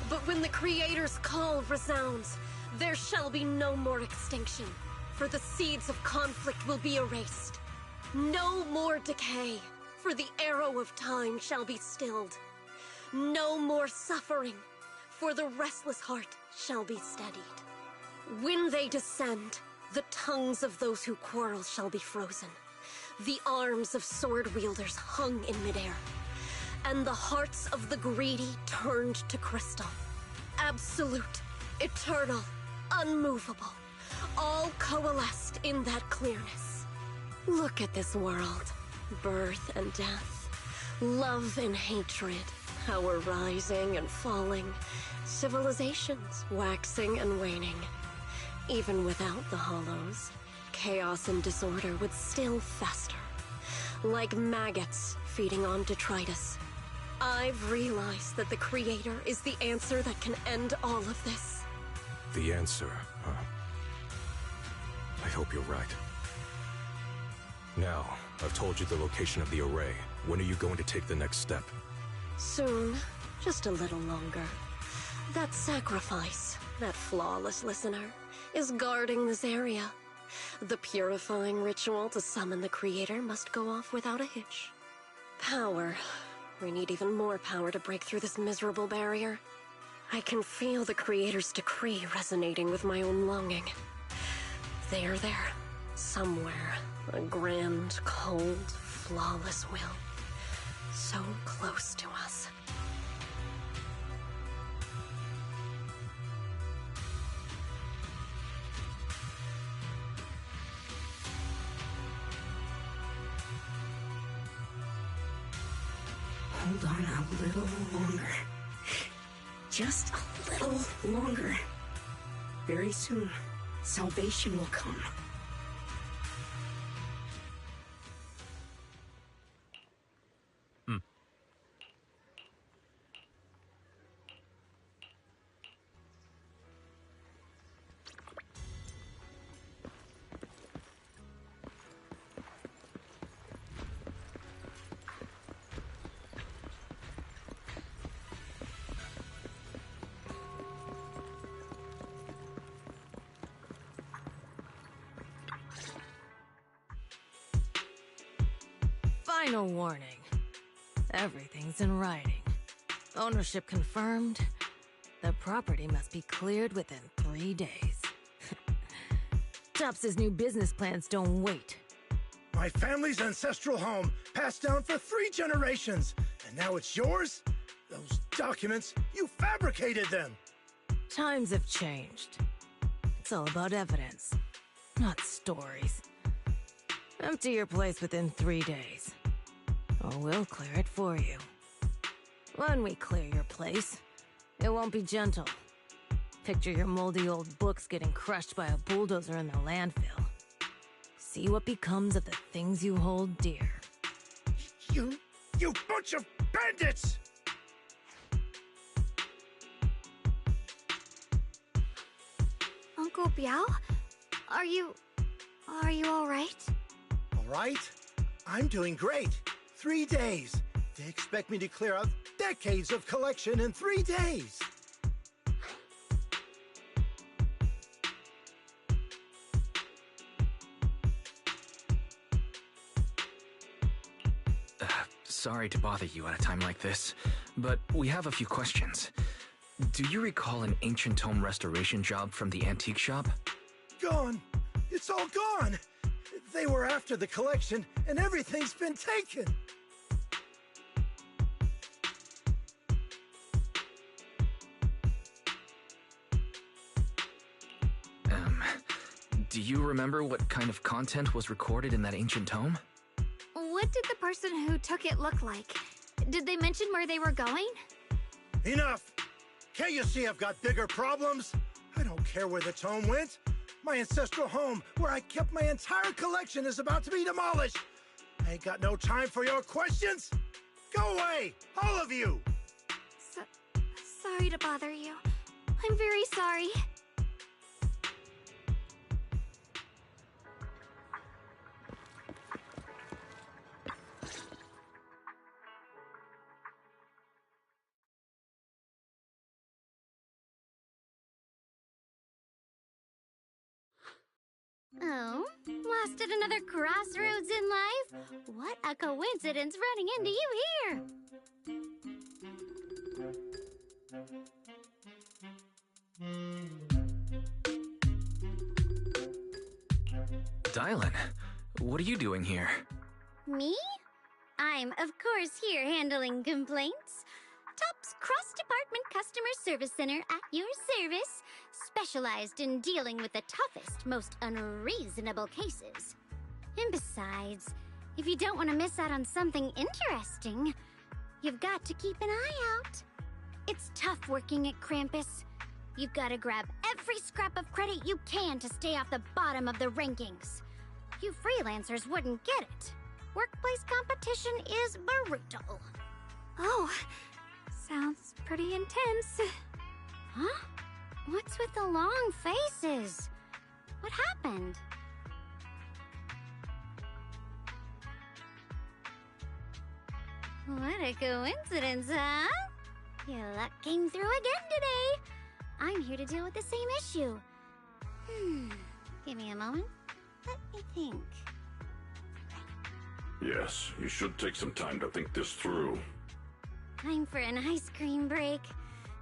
But when the Creator's call resounds, there shall be no more extinction, for the seeds of conflict will be erased. No more decay, for the arrow of time shall be stilled. No more suffering, for the restless heart shall be steadied. When they descend, the tongues of those who quarrel shall be frozen. The arms of sword wielders hung in midair, and the hearts of the greedy turned to crystal. Absolute, eternal, unmovable, all coalesced in that clearness. Look at this world. Birth and death, love and hatred, power rising and falling, civilizations waxing and waning. Even without the hollows, chaos and disorder would still fester, like maggots feeding on detritus. I've realized that the Creator is the answer that can end all of this. The answer, huh? I hope you're right. Now, I've told you the location of the array. When are you going to take the next step? Soon. Just a little longer. That sacrifice, that flawless listener, is guarding this area. The purifying ritual to summon the Creator must go off without a hitch. Power. We need even more power to break through this miserable barrier. I can feel the Creator's decree resonating with my own longing. They are there, somewhere. A grand, cold, flawless will. So close to us. Hold on a little longer. Just a little longer. Very soon, salvation will come. Final warning. Everything's in writing. Ownership confirmed. The property must be cleared within 3 days. Tops's new business plans don't wait. My family's ancestral home, passed down for 3 generations, and now it's yours? Those documents, you fabricated them! Times have changed. It's all about evidence, not stories. Empty your place within 3 days, or we'll clear it for you. When we clear your place, it won't be gentle. Picture your moldy old books getting crushed by a bulldozer in the landfill. See what becomes of the things you hold dear. You bunch of bandits! Uncle Biao? Are you all right? All right? I'm doing great. 3 days. They expect me to clear out decades of collection in 3 days. Sorry to bother you at a time like this, but we have a few questions. Do you recall an ancient tome restoration job from the antique shop? Gone. It's all gone. They were after the collection, and everything's been taken. Do you remember what kind of content was recorded in that ancient tome? What did the person who took it look like? Did they mention where they were going? Enough! Can't you see I've got bigger problems? I don't care where the tome went. My ancestral home, where I kept my entire collection, is about to be demolished. I ain't got no time for your questions. Go away, all of you! Sorry to bother you. I'm very sorry. Oh, lost at another crossroads in life? What a coincidence running into you here! Dylan, what are you doing here? Me? I'm, of course, here handling complaints. Top's Cross-Department Customer Service Center at your service, specialized in dealing with the toughest, most unreasonable cases. And besides, if you don't want to miss out on something interesting, you've got to keep an eye out. It's tough working at Krampus. You've got to grab every scrap of credit you can to stay off the bottom of the rankings. You freelancers wouldn't get it. Workplace competition is brutal. Oh, sounds pretty intense. Huh? What's with the long faces? What happened? What a coincidence, huh? Your luck came through again today. I'm here to deal with the same issue. Give me a moment. Let me think. Yes, you should take some time to think this through. Time for an ice cream break.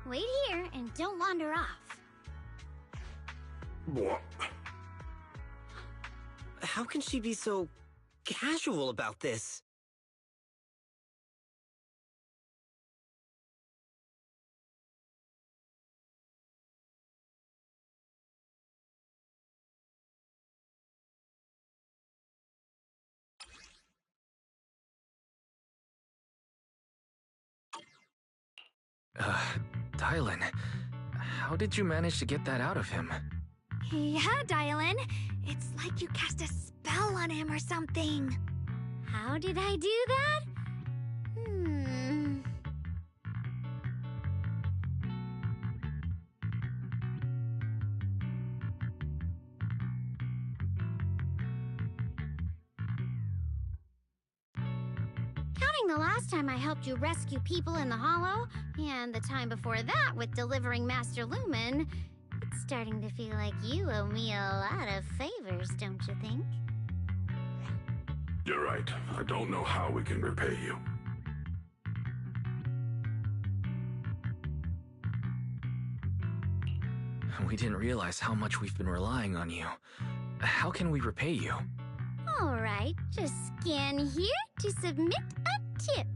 Wait here and don't wander off. What? How can she be so casual about this? Dylan, how did you manage to get that out of him? Yeah, Dylan. It's like you cast a spell on him or something. How did I do that? Counting the last time I helped you rescue people in the Hollow, and the time before that with delivering Master Lumen, it's starting to feel like you owe me a lot of favors, don't you think? You're right. I don't know how we can repay you. We didn't realize how much we've been relying on you. How can we repay you? Alright, just scan here to submit a tip.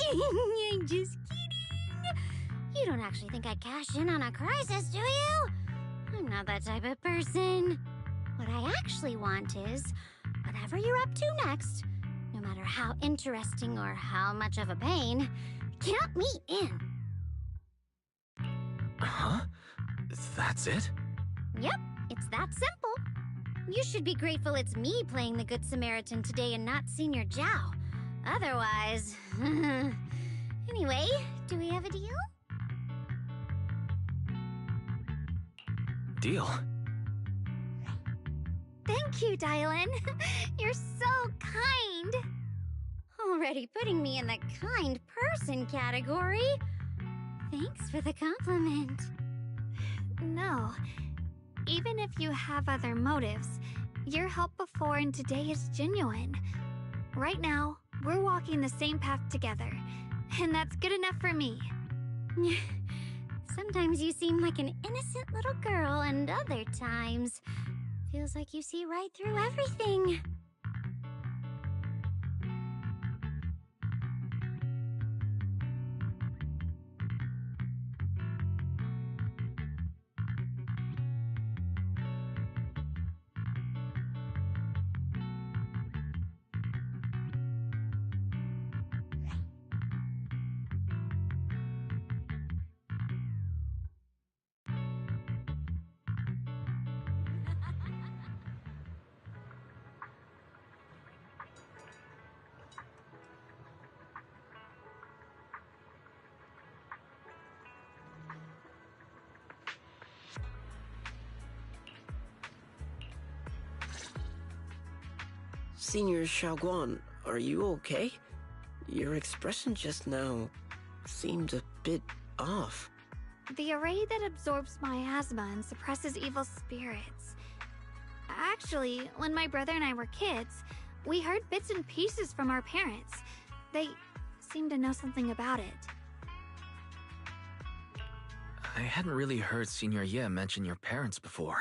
I'm just kidding. You don't actually think I cash in on a crisis, do you? I'm not that type of person. What I actually want is, whatever you're up to next, no matter how interesting or how much of a pain, count me in. Huh? That's it? Yep, it's that simple. You should be grateful it's me playing the Good Samaritan today and not Senior Zhao. Otherwise... Anyway, do we have a deal? Deal? Thank you, Dylan. You're so kind. Already putting me in the kind person category. Thanks for the compliment. No. Even if you have other motives, your help before and today is genuine. Right now, we're walking the same path together, and that's good enough for me. Sometimes you seem like an innocent little girl, and other times, feels like you see right through everything. Senior Xiaoguan, are you okay? Your expression just now seemed a bit off. The array that absorbs miasma and suppresses evil spirits. Actually, when my brother and I were kids, we heard bits and pieces from our parents. They seemed to know something about it. I hadn't really heard Senior Ye mention your parents before.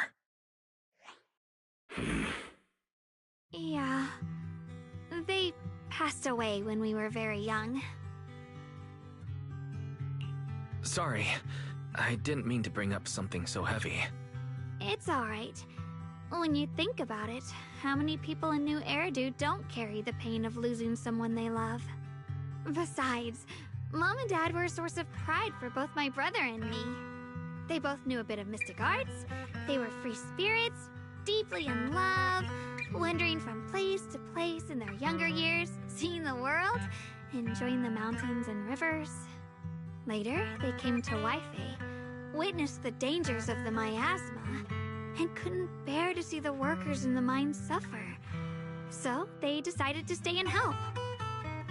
Yeah. They passed away when we were very young. Sorry, I didn't mean to bring up something so heavy. It's alright. When you think about it, how many people in New Eridu don't carry the pain of losing someone they love? Besides, Mom and Dad were a source of pride for both my brother and me. They both knew a bit of mystic arts, they were free spirits, deeply in love, wandering from place to place in their younger years, seeing the world, enjoying the mountains and rivers. Later, they came to Waifei, witnessed the dangers of the miasma, and couldn't bear to see the workers in the mines suffer. So, they decided to stay and help.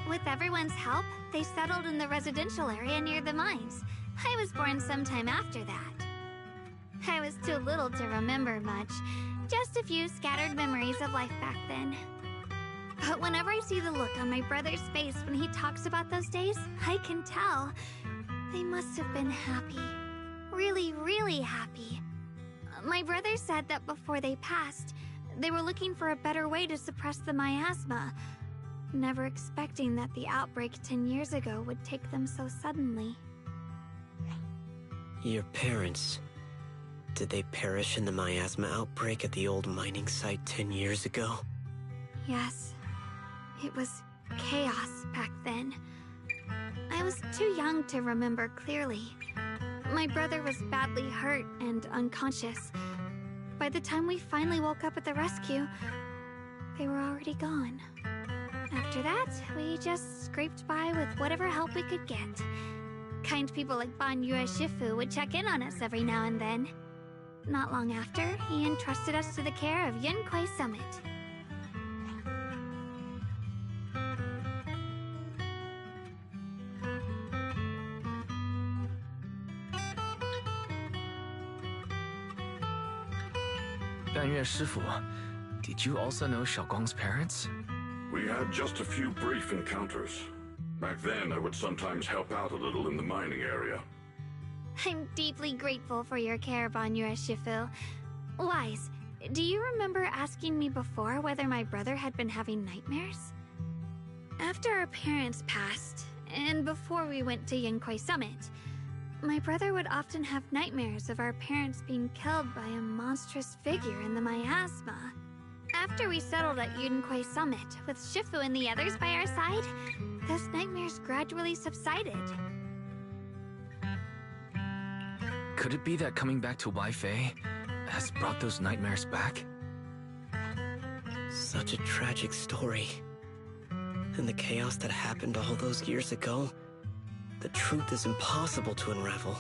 With everyone's help, they settled in the residential area near the mines. I was born sometime after that. I was too little to remember much, just a few scattered memories of life back then. But whenever I see the look on my brother's face when he talks about those days, I can tell. They must have been happy. Really, really happy. My brother said that before they passed, they were looking for a better way to suppress the miasma, never expecting that the outbreak 10 years ago would take them so suddenly. Your parents... did they perish in the miasma outbreak at the old mining site 10 years ago? Yes. It was chaos back then. I was too young to remember clearly. My brother was badly hurt and unconscious. By the time we finally woke up at the rescue, they were already gone. After that, we just scraped by with whatever help we could get. Kind people like Ban Yue Shifu would check in on us every now and then. Not long after, he entrusted us to the care of Yunquei Summit. Ban Yue Shifu, did you also know Xiaoguang's parents? We had just a few brief encounters. Back then, I would sometimes help out a little in the mining area. I'm deeply grateful for your care, Ban Yue Shifu. Wise, do you remember asking me before whether my brother had been having nightmares? After our parents passed, and before we went to Yunquei Summit, my brother would often have nightmares of our parents being killed by a monstrous figure in the miasma. After we settled at Yunquei Summit, with Shifu and the others by our side, those nightmares gradually subsided. Could it be that coming back to Waifei has brought those nightmares back? Such a tragic story. And the chaos that happened all those years ago, the truth is impossible to unravel.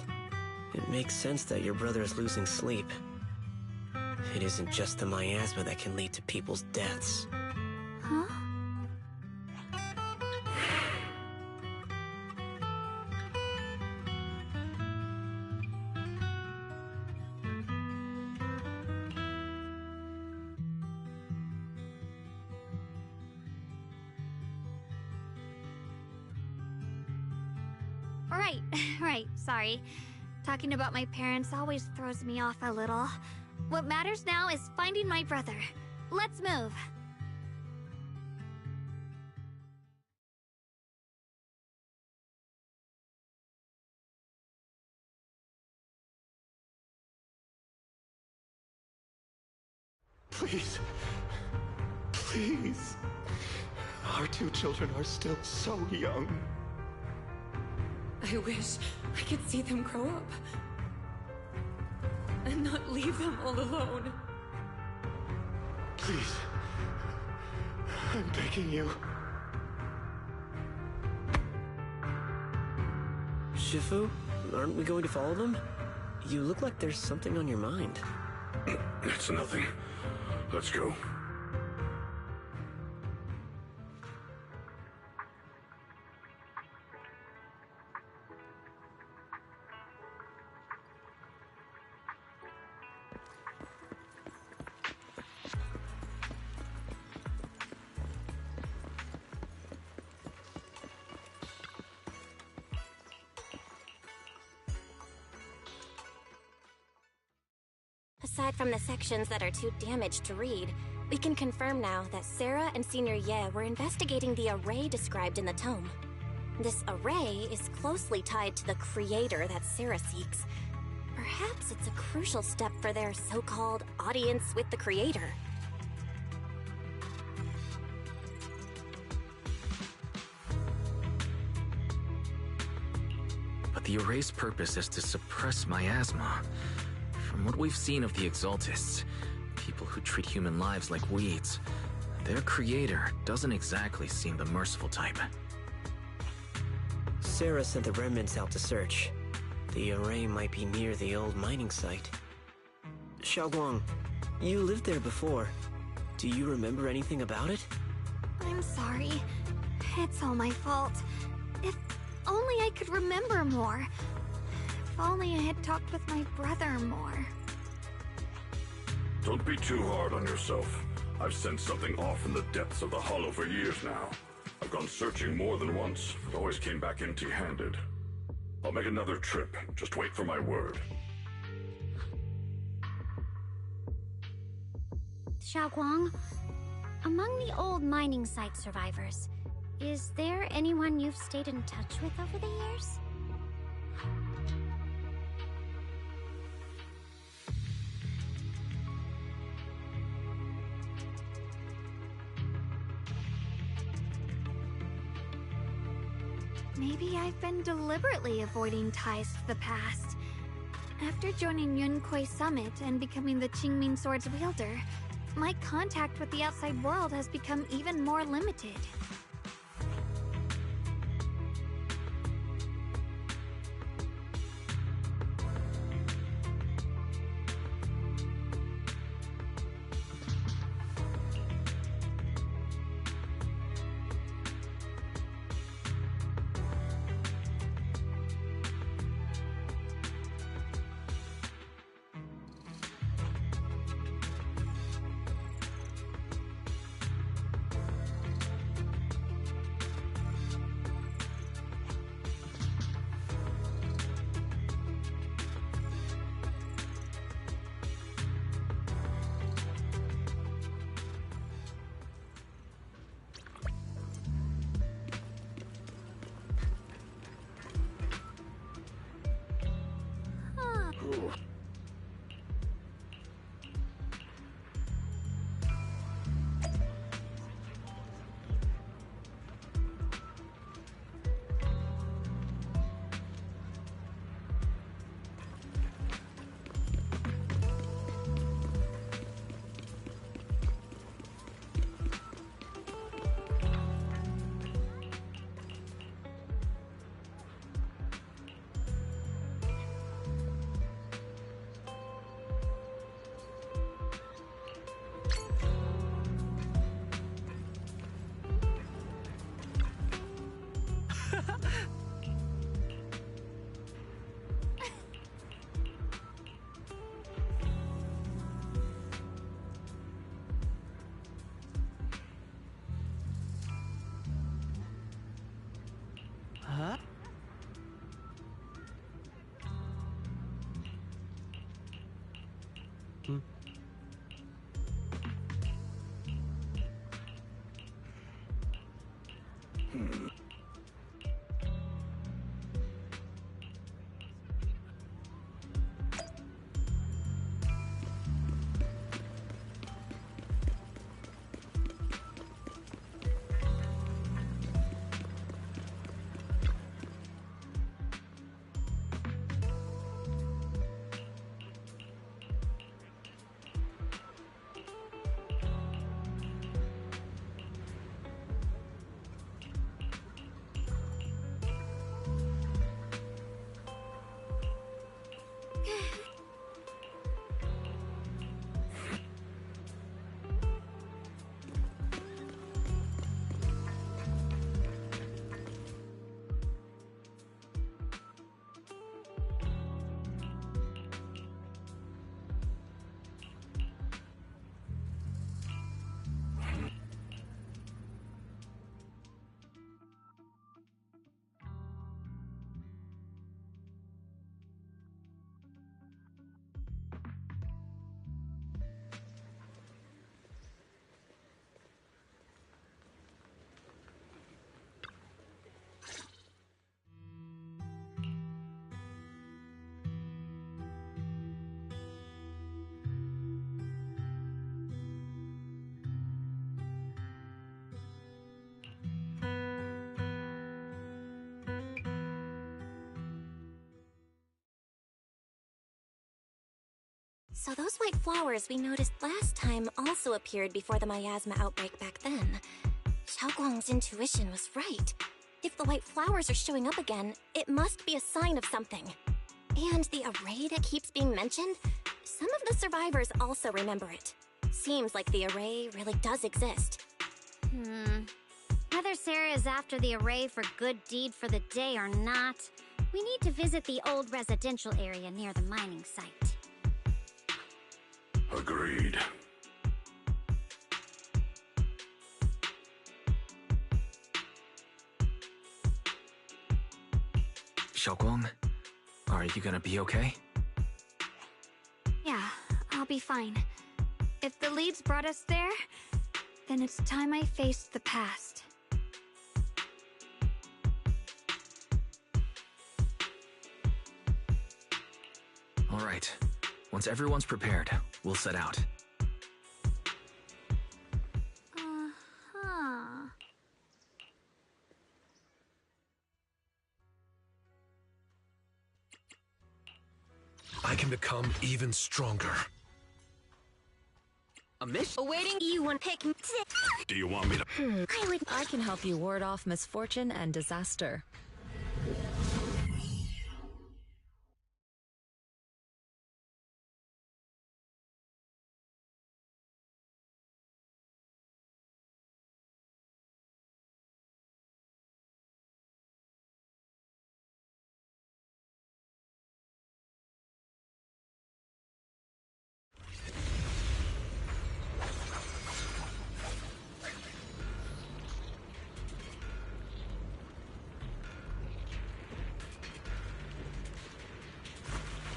It makes sense that your brother is losing sleep. It isn't just the miasma that can lead to people's deaths. Huh? Right, sorry. Talking about my parents always throws me off a little. What matters now is finding my brother. Let's move. Please. Please. Our two children are still so young. I wish I could see them grow up. And not leave them all alone. Please. I'm begging you. Shifu, aren't we going to follow them? You look like there's something on your mind. It's nothing. Let's go. Aside from the sections that are too damaged to read, we can confirm now that Sarah and Senior Ye were investigating the array described in the tome. This array is closely tied to the creator that Sarah seeks. Perhaps it's a crucial step for their so-called audience with the creator. But the array's purpose is to suppress miasma. From what we've seen of the Exaltists, people who treat human lives like weeds, their creator doesn't exactly seem the merciful type. Sarah sent the remnants out to search. The array might be near the old mining site. Xiaoguang, you lived there before. Do you remember anything about it? I'm sorry. It's all my fault. If only I could remember more. If only I had talked with my brother more. Don't be too hard on yourself. I've sensed something off in the depths of the hollow for years now. I've gone searching more than once, but always came back empty-handed. I'll make another trip. Just wait for my word. Xiaoguang, among the old mining site survivors, is there anyone you've stayed in touch with over the years? Maybe I've been deliberately avoiding ties to the past. After joining Yunkuei Summit and becoming the Qingming Sword's wielder, my contact with the outside world has become even more limited. Huh? So those white flowers we noticed last time also appeared before the miasma outbreak back then. Xiaoguang's intuition was right. If the white flowers are showing up again, it must be a sign of something. And the array that keeps being mentioned, some of the survivors also remember it. Seems like the array really does exist. Whether Sarah is after the array for good deed for the day or not, we need to visit the old residential area near the mining site. Agreed. Xiaoguang, are you gonna be okay? Yeah, I'll be fine. If the leads brought us there, then it's time I faced the past. All right. Once everyone's prepared, we'll set out. I can become even stronger. A mission? Awaiting you one pick. Do you want me to? I can help you ward off misfortune and disaster.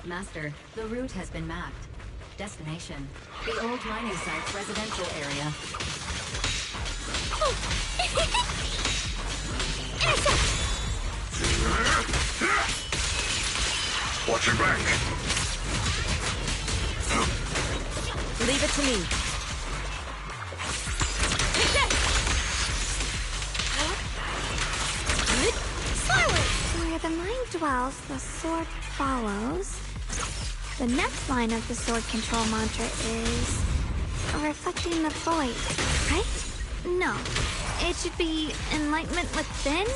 Master, the route has been mapped. Destination, the old mining site's residential area. Watch your back. Leave it to me. Where the mind dwells, the sword follows. The next line of the sword control mantra is reflecting the void, right? No, it should be enlightenment within.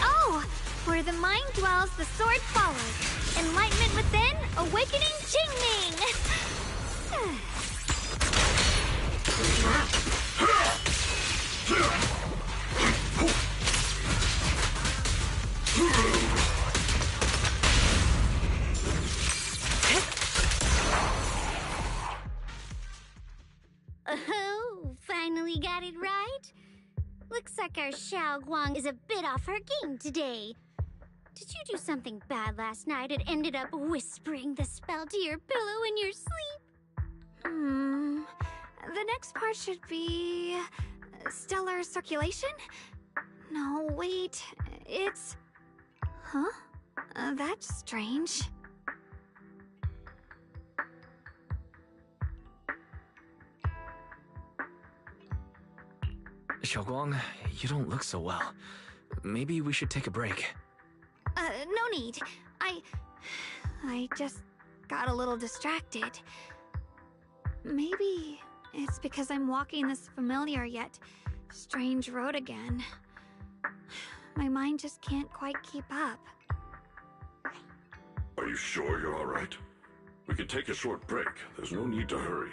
Oh, where the mind dwells, the sword follows. Enlightenment within, awakening Qingming. Oh, finally got it right? Looks like our Xiaoguang is a bit off her game today. Did you do something bad last night and ended up whispering the spell to your pillow in your sleep? The next part should be stellar circulation? No, wait, it's... Huh? That's strange. Xiaoguang, you don't look so well. Maybe we should take a break. No need. I just got a little distracted. Maybe it's because I'm walking this familiar yet strange road again. My mind just can't quite keep up. Are you sure you're all right? We can take a short break. There's no need to hurry.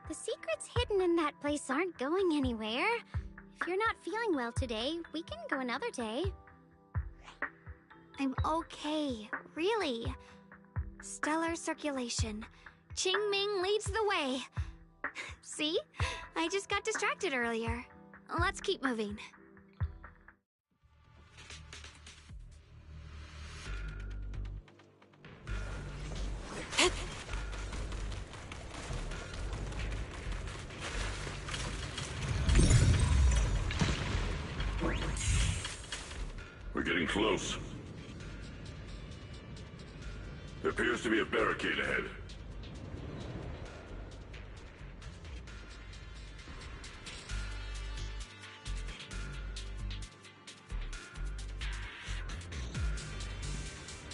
The secrets hidden in that place aren't going anywhere. If you're not feeling well today, we can go another day. I'm okay, really. Stellar circulation. Qingming leads the way. See? I just got distracted earlier. Let's keep moving. We're getting close. There appears to be a barricade ahead.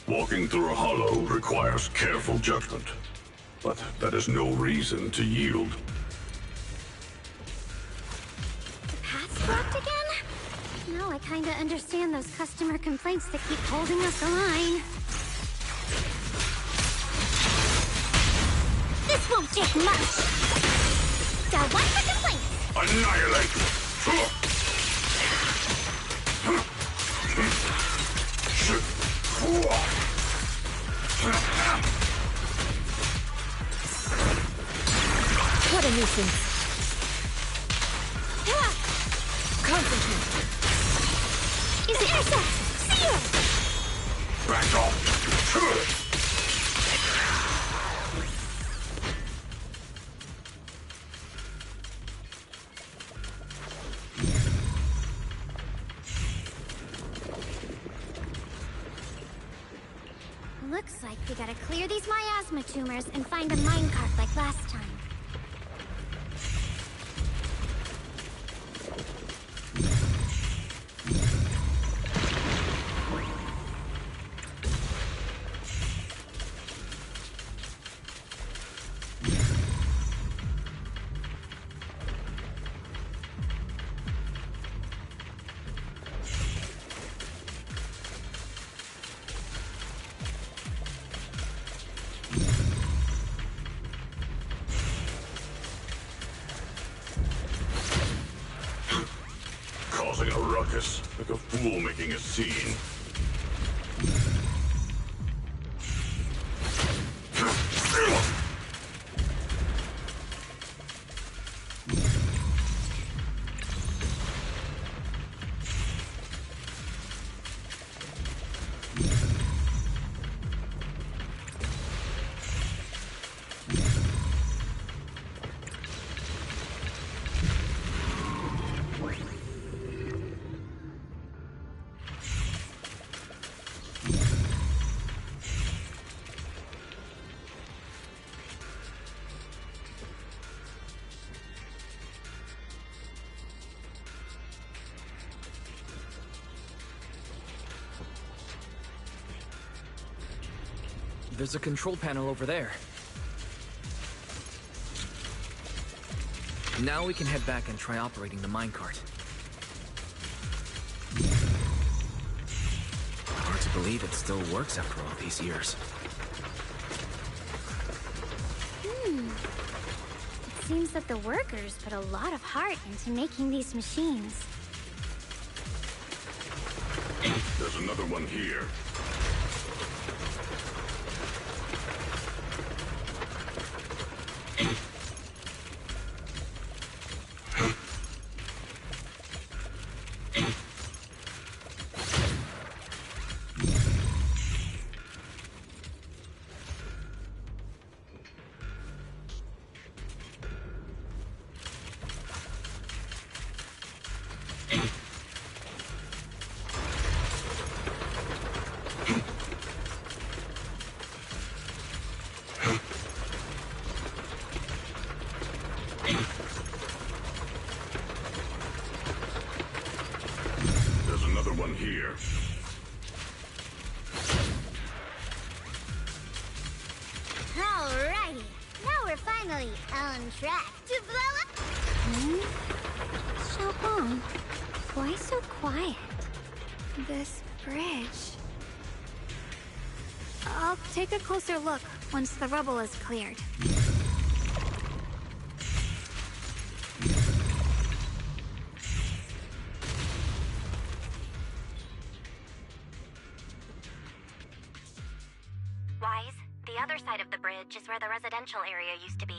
Walking through a hollow requires careful judgment. But that is no reason to yield. The path's blocked again? Now I kinda understand those customer complaints that keep holding up the line. This won't take much! Got one for complaints! Annihilate! What a nuisance. Concentrate. Is it intercept? Zero! Back off! Looks like we gotta clear these miasma tumors and find a minecart like last time. Causing a ruckus, like a fool making a scene. There's a control panel over there. Now we can head back and try operating the minecart. Hard to believe it still works after all these years. It seems that the workers put a lot of heart into making these machines. There's another one here. There's another one here. Alrighty, now we're finally on track to blow up. Xiaobong, why so quiet? This bridge. I'll take a closer look once the rubble is cleared. Wise, the other side of the bridge is where the residential area used to be.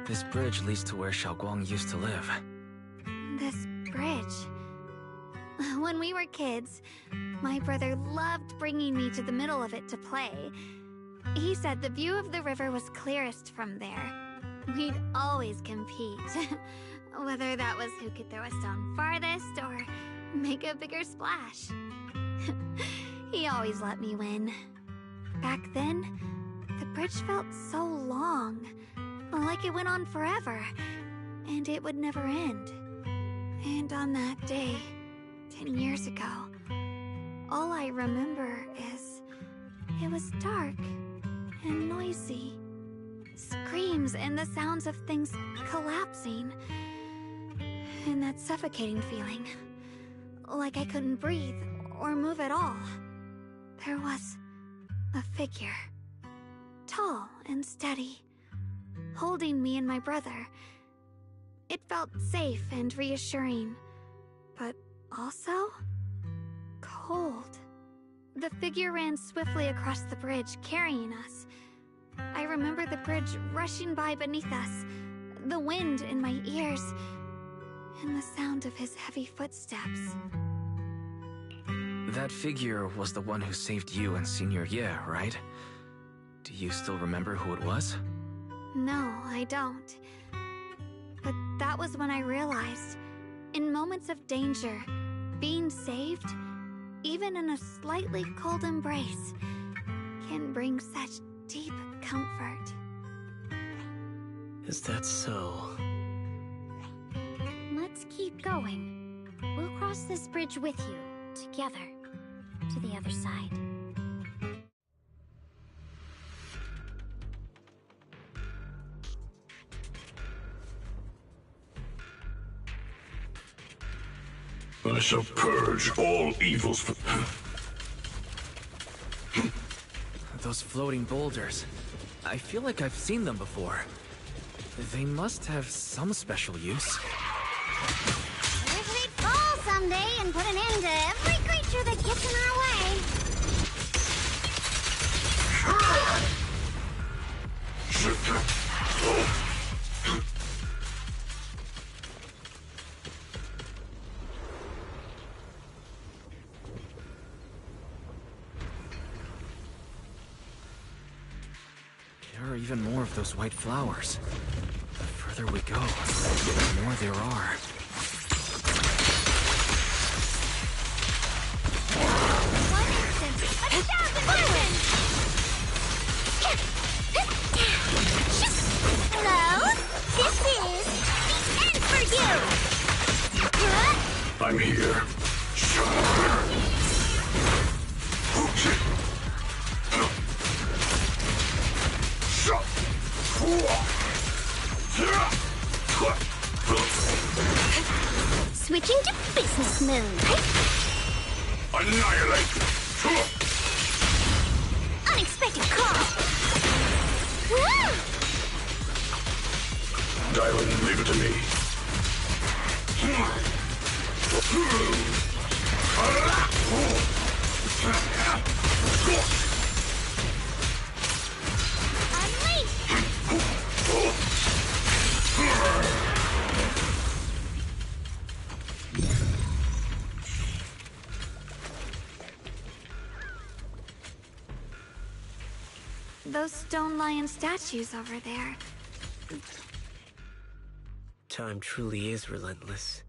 This bridge leads to where Xiaoguang used to live. This bridge. When we were kids, my brother loved bringing me to the middle of it to play. He said the view of the river was clearest from there. We'd always compete. Whether that was who could throw a stone farthest or make a bigger splash. He always let me win. Back then, the bridge felt so long, like it went on forever, and it would never end. And on that day, 10 years ago, all I remember is it was dark and noisy. Screams and the sounds of things collapsing. And that suffocating feeling. Like I couldn't breathe or move at all. There was a figure. Tall and steady. Holding me and my brother. It felt safe and reassuring. But also cold. The figure ran swiftly across the bridge, carrying us. I remember the bridge rushing by beneath us, the wind in my ears, and the sound of his heavy footsteps. That figure was the one who saved you and Senior Ye, right? Do you still remember who it was? No, I don't. But that was when I realized, in moments of danger, being saved, even in a slightly cold embrace, can bring such deep comfort. Is that so? Let's keep going. We'll cross this bridge with you, together, to the other side. I shall purge all evils from... Those floating boulders. I feel like I've seen them before. They must have some special use. Wish we'd fall someday and put an end to every creature that gets in our way. There are even more of those white flowers. The further we go, the more there are. One instant, a thousand visions! Hello? This is the end for you! I'm here. Switching to business mode. Annihilate! Unexpected call! Woo! Dylan, leave it to me. Those stone lion statues over there. Time truly is relentless.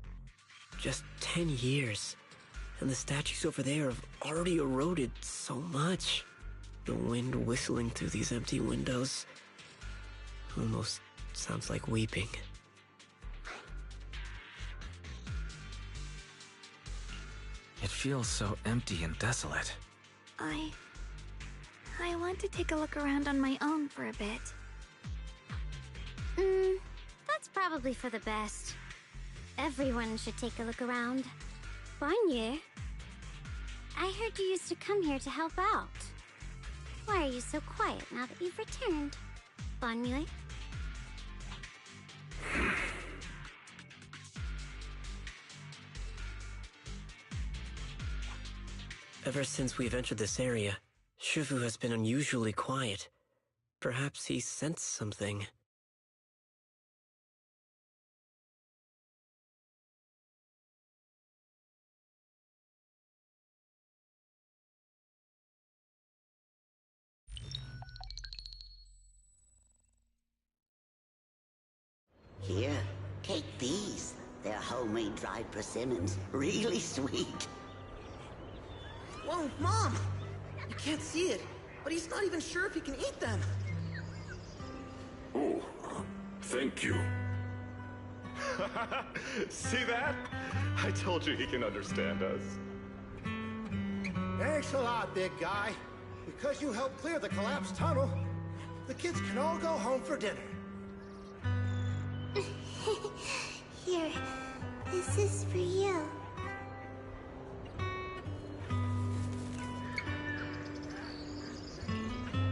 Just 10 years, and the statues over there have already eroded so much. The wind whistling through these empty windows almost sounds like weeping. It feels so empty and desolate. I want to take a look around on my own for a bit. That's probably for the best. Everyone should take a look around. Bonnier, I heard you used to come here to help out. Why are you so quiet now that you've returned, Bonnier? Ever since we've entered this area, Shifu has been unusually quiet. Perhaps he sensed something. Here, take these. They're homemade dried persimmons. Really sweet. Whoa, Mom! You can't see it, but he's not even sure if he can eat them. Oh, thank you. See that? I told you he can understand us. Thanks a lot, big guy. Because you helped clear the collapsed tunnel, the kids can all go home for dinner. Here, this is for you.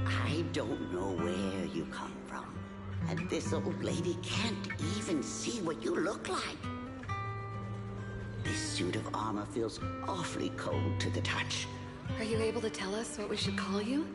I don't know where you come from, and this old lady can't even see what you look like. This suit of armor feels awfully cold to the touch. Are you able to tell us what we should call you?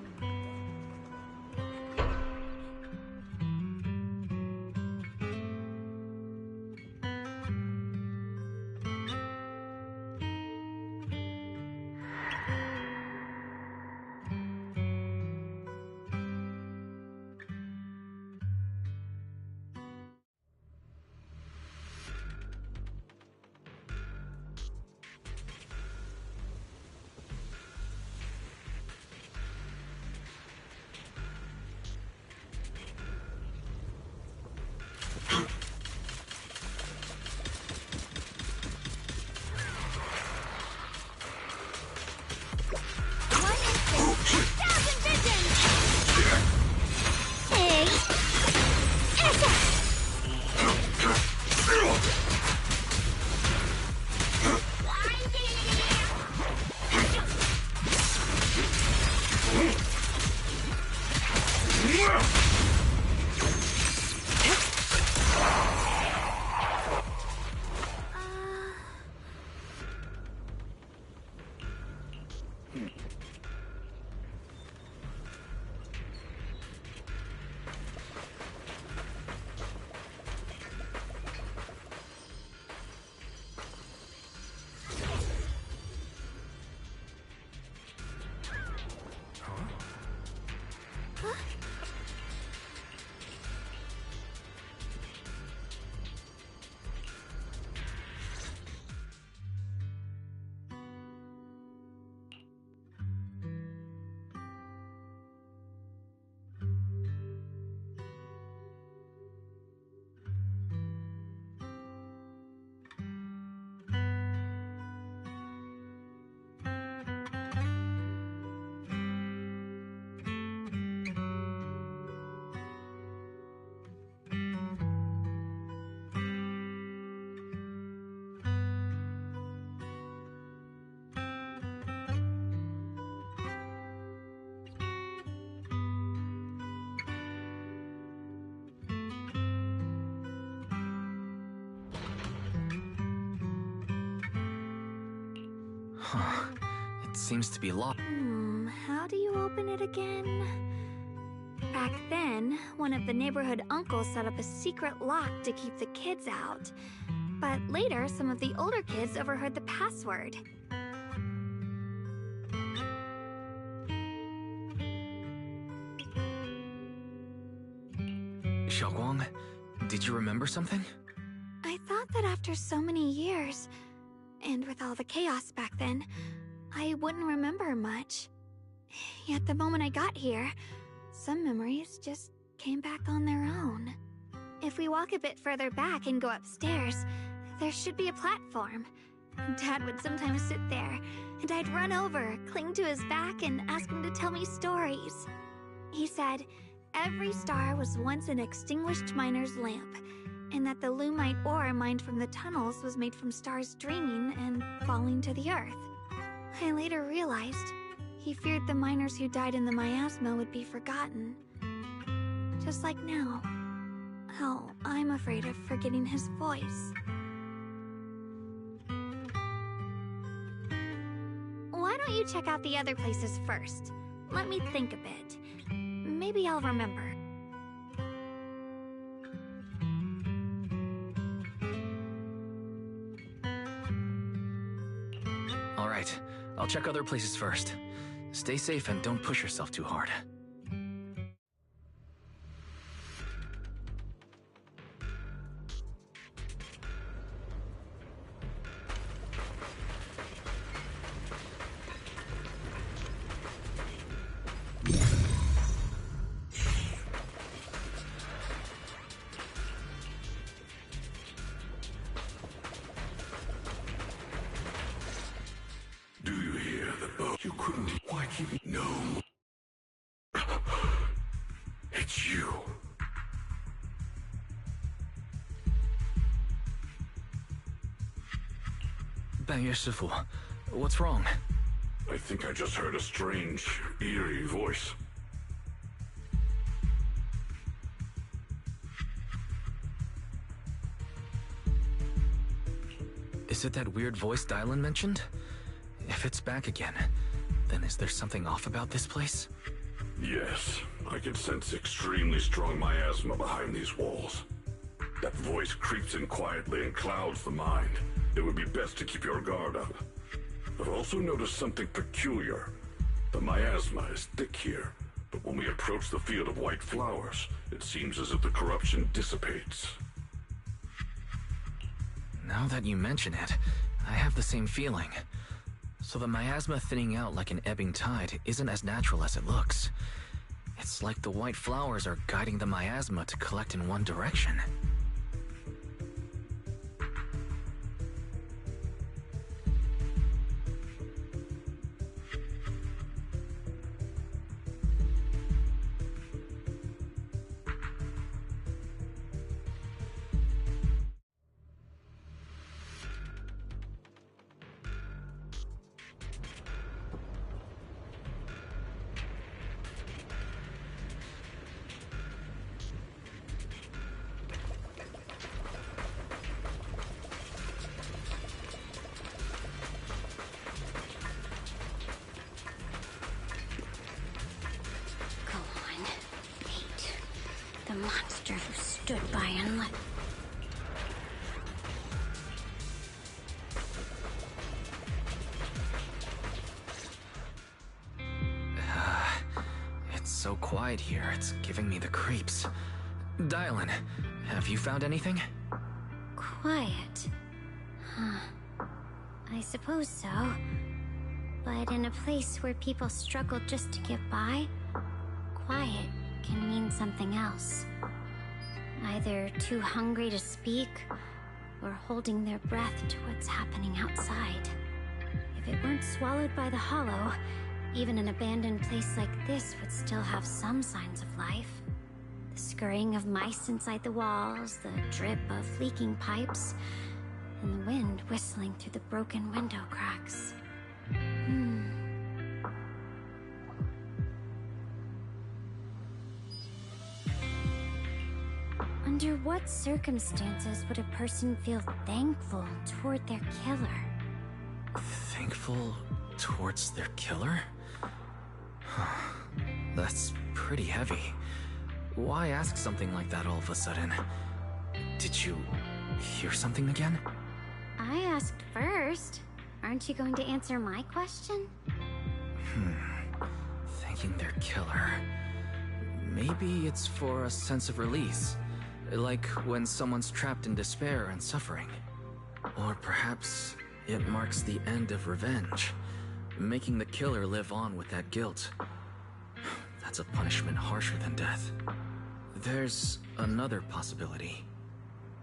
Huh. It seems to be locked. How do you open it again? Back then, one of the neighborhood uncles set up a secret lock to keep the kids out. But later, some of the older kids overheard the password. Xiaoguang, did you remember something? I thought that after so many years, and with all the chaos back then, I wouldn't remember much. Yet the moment I got here, some memories just came back on their own. If we walk a bit further back and go upstairs, there should be a platform. Dad would sometimes sit there, and I'd run over, cling to his back, and ask him to tell me stories. He said every star was once an extinguished miner's lamp, and that the lumite ore mined from the tunnels was made from stars dreaming and falling to the earth. I later realized he feared the miners who died in the miasma would be forgotten. Just like now, how I'm afraid of forgetting his voice. Why don't you check out the other places first? Let me think a bit. Maybe I'll remember. All right, I'll check other places first. Stay safe and don't push yourself too hard. Yue Shifu, what's wrong? I think I just heard a strange, eerie voice. Is it that weird voice Dylan mentioned? If it's back again, then is there something off about this place? Yes, I can sense extremely strong miasma behind these walls. That voice creeps in quietly and clouds the mind. It would be best to keep your guard up. I've also noticed something peculiar. The miasma is thick here, but when we approach the field of white flowers, it seems as if the corruption dissipates. Now that you mention it, I have the same feeling. So the miasma thinning out like an ebbing tide isn't as natural as it looks. It's like the white flowers are guiding the miasma to collect in one direction. The monster who stood by and let... It's so quiet here, it's giving me the creeps. Dylan, have you found anything? Quiet. Huh. I suppose so. But in a place where people struggle just to get by, quiet can mean something else. Either too hungry to speak, or holding their breath to what's happening outside. If it weren't swallowed by the hollow, even an abandoned place like this would still have some signs of life. The scurrying of mice inside the walls, the drip of leaking pipes, and the wind whistling through the broken window cracks. Under what circumstances would a person feel thankful toward their killer? Thankful towards their killer? That's pretty heavy. Why ask something like that all of a sudden? Did you hear something again? I asked first. Aren't you going to answer my question? Thanking their killer. Maybe it's for a sense of release. Like when someone's trapped in despair and suffering. Or perhaps it marks the end of revenge, making the killer live on with that guilt. That's a punishment harsher than death. There's another possibility.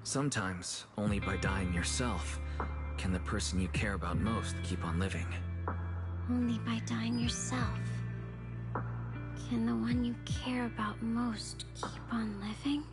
Sometimes, only by dying yourself, can the person you care about most keep on living. Only by dying yourself can the one you care about most keep on living?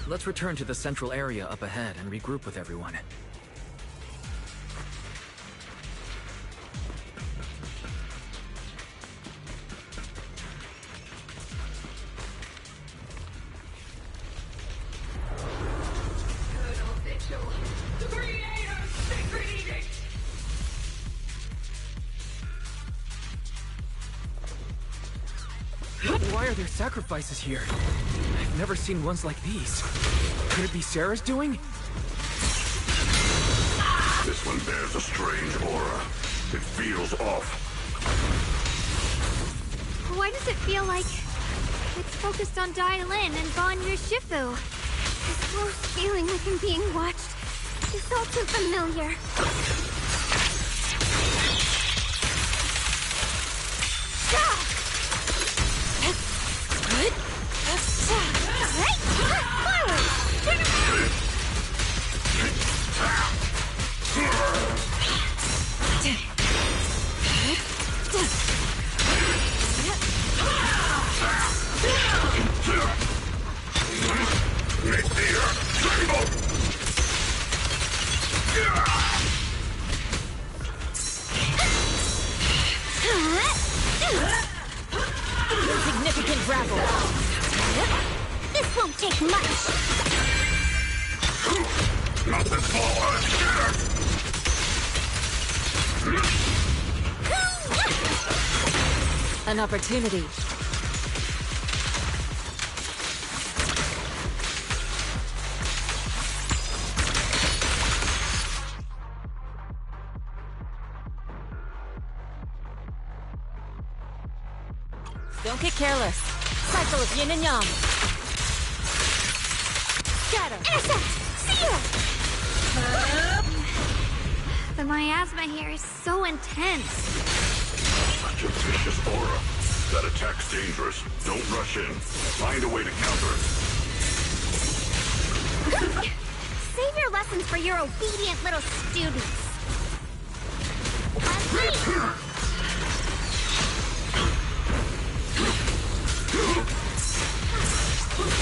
Let's return to the central area up ahead and regroup with everyone. Why are there sacrifices here? I've never seen ones like these. Could it be Sarah's doing? This one bears a strange aura. It feels off. Why does it feel like it's focused on Dai-Lin and Banyu Shifu? This close feeling like I'm being watched is all too familiar. Significant grapple. This won't take much. Nothing forward. An opportunity. Don't get careless. Cycle of yin and yang. Scatter. Intercept! See ya! The miasma here is so intense. Such a vicious aura. That attack's dangerous. Don't rush in. Find a way to counter it. Save your lessons for your obedient little students.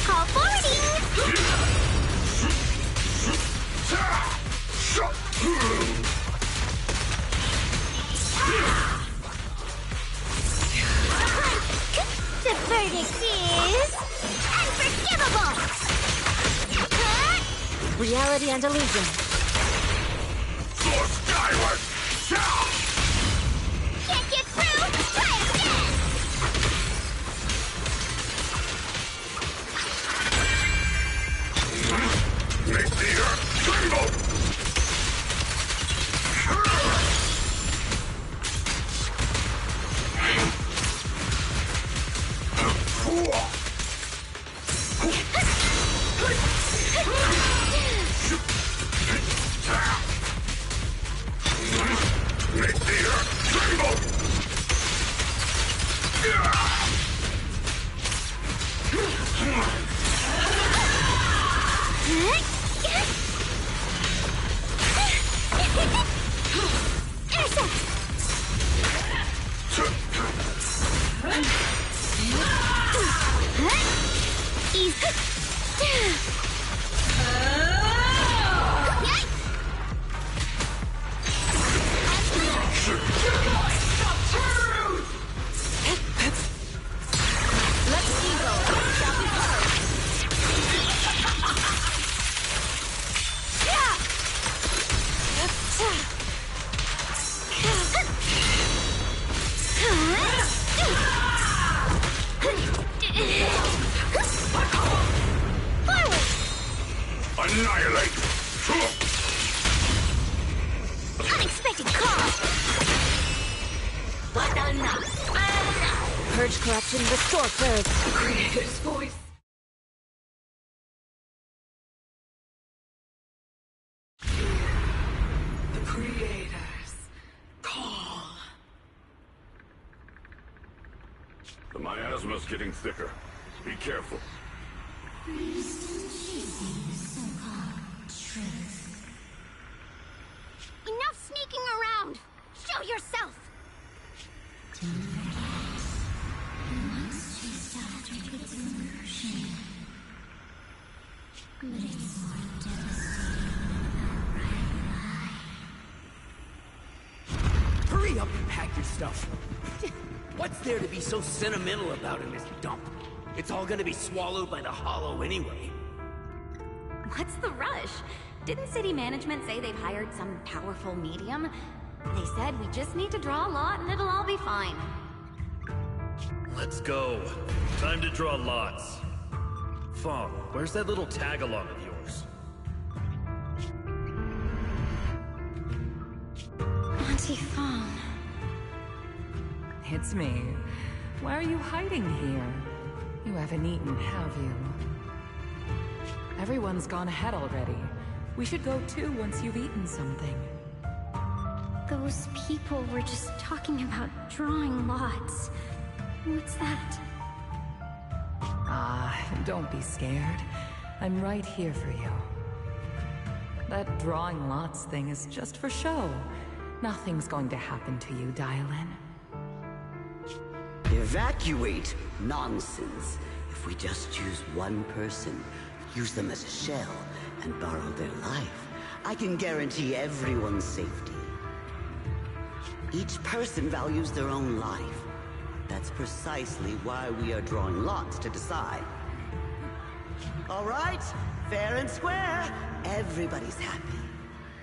Call forwarding! The verdict is unforgivable! Reality and illusion. Soar skyward! Can't get through? Try again! Make the earth tremble! Make the earth tremble! Annihilate! Unexpected call! Purge corruption, restore clarity. Creator's voice. The Creator's call. The miasma's getting thicker. Be careful. Enough sneaking around! Show yourself! Hurry up and pack your stuff. What's there to be so sentimental about in this dump? It's all gonna be swallowed by the hollow anyway. What's the rush? Didn't city management say they've hired some powerful medium? They said we just need to draw a lot and it'll all be fine. Let's go. Time to draw lots. Fong, where's that little tag-along of yours? Auntie Fong. It's me. Why are you hiding here? You haven't eaten, have you? Everyone's gone ahead already. We should go too once you've eaten something. Those people were just talking about drawing lots. What's that? Don't be scared. I'm right here for you. That drawing lots thing is just for show. Nothing's going to happen to you, Dylan. Evacuate? Nonsense. If we just choose one person, use them as a shell, and borrow their life, I can guarantee everyone's safety. Each person values their own life. That's precisely why we are drawing lots to decide. All right, fair and square. Everybody's happy.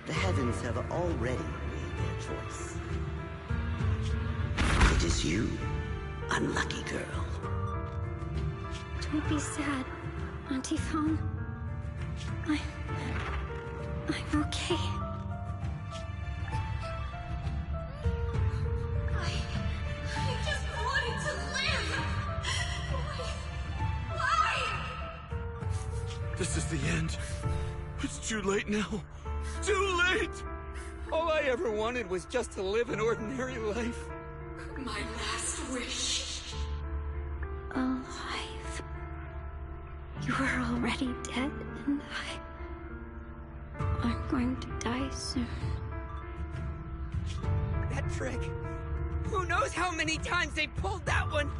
The heavens have already made their choice. It is you, unlucky girl. Don't be sad, Auntie Fong. I'm okay. I just wanted to live! Why? This is the end. It's too late now. Too late! All I ever wanted was just to live an ordinary life. My last wish. Alive. You were already dead, and I'm going to die soon. That trick. Who knows how many times they pulled that one?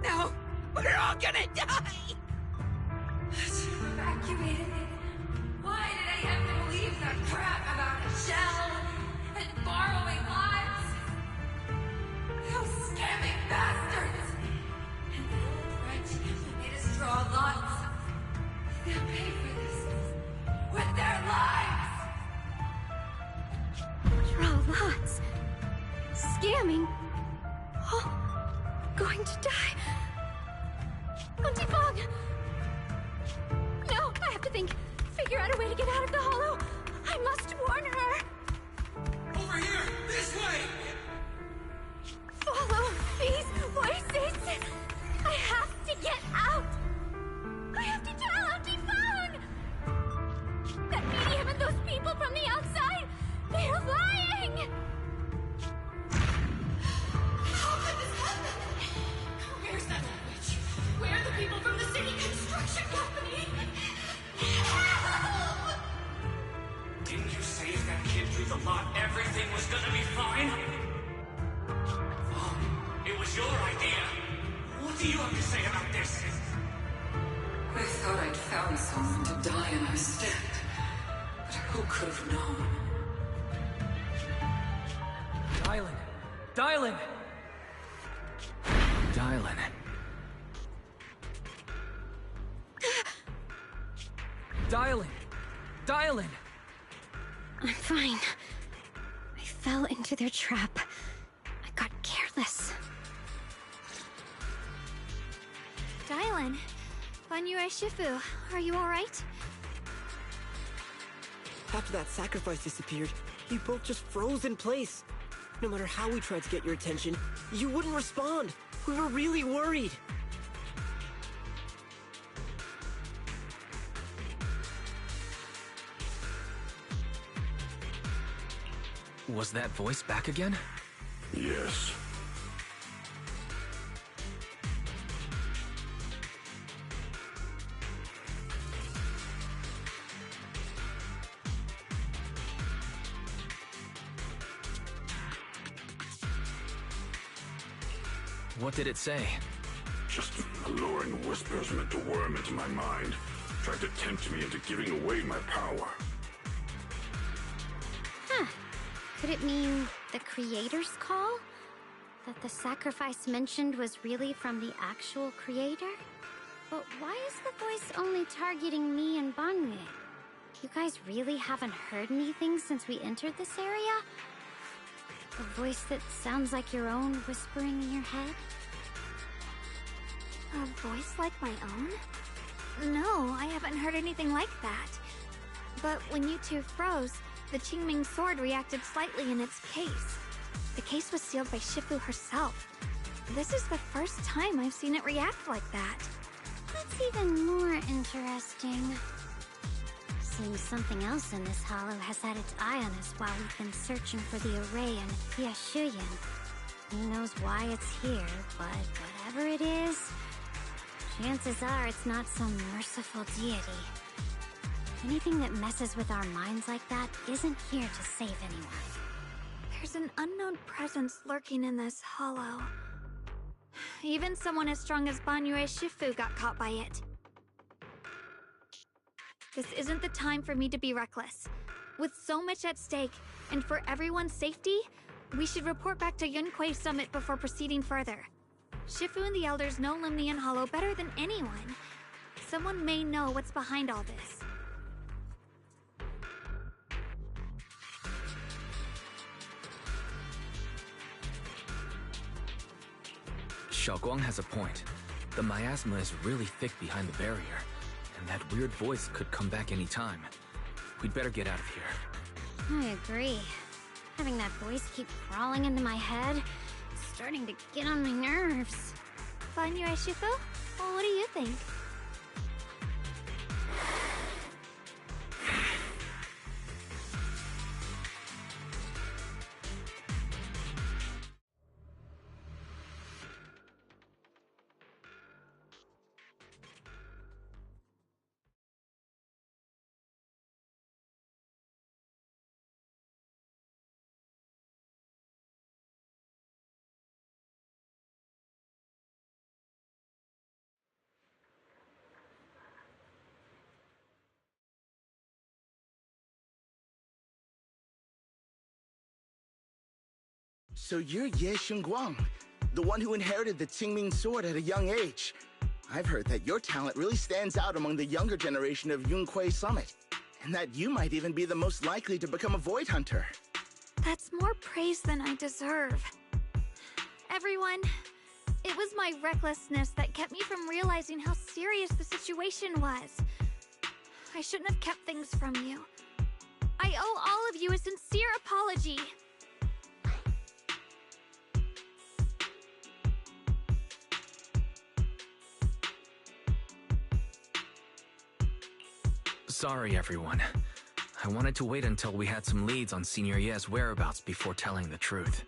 Now, we're all gonna die! Evacuated. Why did I have to believe that crap about a shell and borrowing lives? Those scamming bastards! And the old wretch who made us draw lots. They'll pay for this with their lives! Draw lots. Scamming. Oh, going to die. Auntie Fong! No, I have to think. Figure out a way to get out of the hollow. I must warn her. Over here! This way! Follow these voices. I have to get out. I have to tell Auntie Fong. That medium and those people from the outside, they're lying. How could this happen? Where's that witch? Where are the people from the city construction company? Help! Didn't you say if that kid drew the lot, everything was gonna be fine? It was your idea. What do you have to say about this? I thought I'd found someone to die in our stead. But who could have known? Dylan! Dylan! Dylan. Dylan! Dylan! I'm fine. I fell into their trap. I got careless. Dylan, Banyue Shifu, are you alright? After that sacrifice disappeared, you both just froze in place. No matter how we tried to get your attention, you wouldn't respond. We were really worried. Was that voice back again? Yes. What did it say? Just alluring whispers meant to worm into my mind. Tried to tempt me into giving away my power. Huh. Could it mean the creator's call? That the sacrifice mentioned was really from the actual creator? But why is the voice only targeting me and Banyue? You guys really haven't heard anything since we entered this area? A voice that sounds like your own whispering in your head? A voice like my own? No, I haven't heard anything like that. But when you two froze, the Qingming sword reacted slightly in its case. The case was sealed by Shifu herself. This is the first time I've seen it react like that. That's even more interesting. Seems something else in this hollow has had its eye on us while we've been searching for the array in Piashuyan. Who knows why it's here, but whatever it is, chances are it's not some merciful deity. Anything that messes with our minds like that isn't here to save anyone. There's an unknown presence lurking in this hollow. Even someone as strong as Banyue Shifu got caught by it. This isn't the time for me to be reckless. With so much at stake, and for everyone's safety, we should report back to Yunquei Summit before proceeding further. Shifu and the Elders know Limnian Hollow better than anyone. Someone may know what's behind all this. Xiaoguang has a point. The miasma is really thick behind the barrier, and that weird voice could come back any time. We'd better get out of here. I agree. Having that voice keep crawling into my head is starting to get on my nerves. Banyue Shifu? Well, what do you think? So you're Ye Xingguang, the one who inherited the Qingming sword at a young age. I've heard that your talent really stands out among the younger generation of Yunquei Summit, and that you might even be the most likely to become a Void Hunter. That's more praise than I deserve. Everyone, it was my recklessness that kept me from realizing how serious the situation was. I shouldn't have kept things from you. I owe all of you a sincere apology. Sorry, everyone. I wanted to wait until we had some leads on Senior Ye's whereabouts before telling the truth.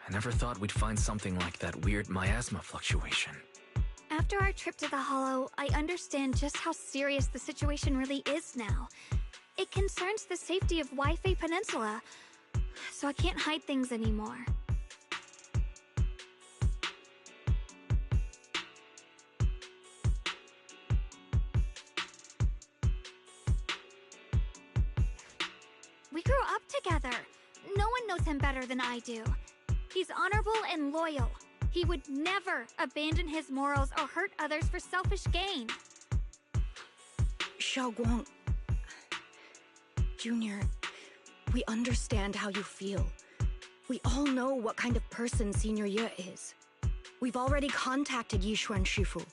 I never thought we'd find something like that weird miasma fluctuation. After our trip to the Hollow, I understand just how serious the situation really is now. It concerns the safety of Waifei Peninsula, so I can't hide things anymore. We grew up together. No one knows him better than I do. He's honorable and loyal. He would never abandon his morals or hurt others for selfish gain. Xiaoguang... Junior, we understand how you feel. We all know what kind of person Senior Ye is. We've already contacted Yishuan Shifu.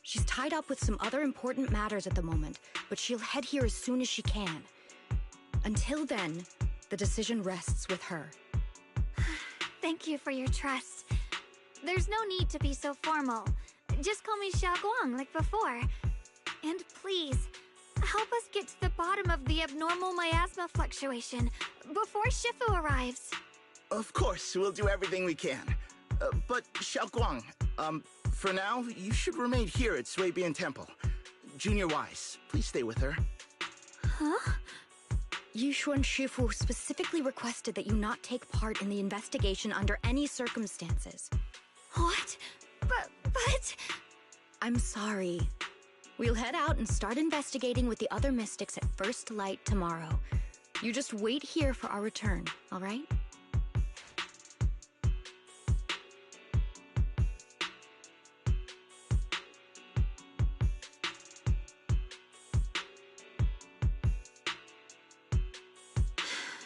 She's tied up with some other important matters at the moment, but she'll head here as soon as she can. Until then, the decision rests with her. Thank you for your trust. There's no need to be so formal. Just call me Xiaoguang like before. And please, help us get to the bottom of the abnormal miasma fluctuation before Shifu arrives. Of course, we'll do everything we can. But Xiaoguang, for now, you should remain here at Suibian Temple. Junior Wise, please stay with her. Huh? Yishuan Shifu specifically requested that you not take part in the investigation under any circumstances. What? But... I'm sorry. We'll head out and start investigating with the other mystics at first light tomorrow. You just wait here for our return, all right?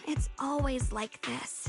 It's always like this.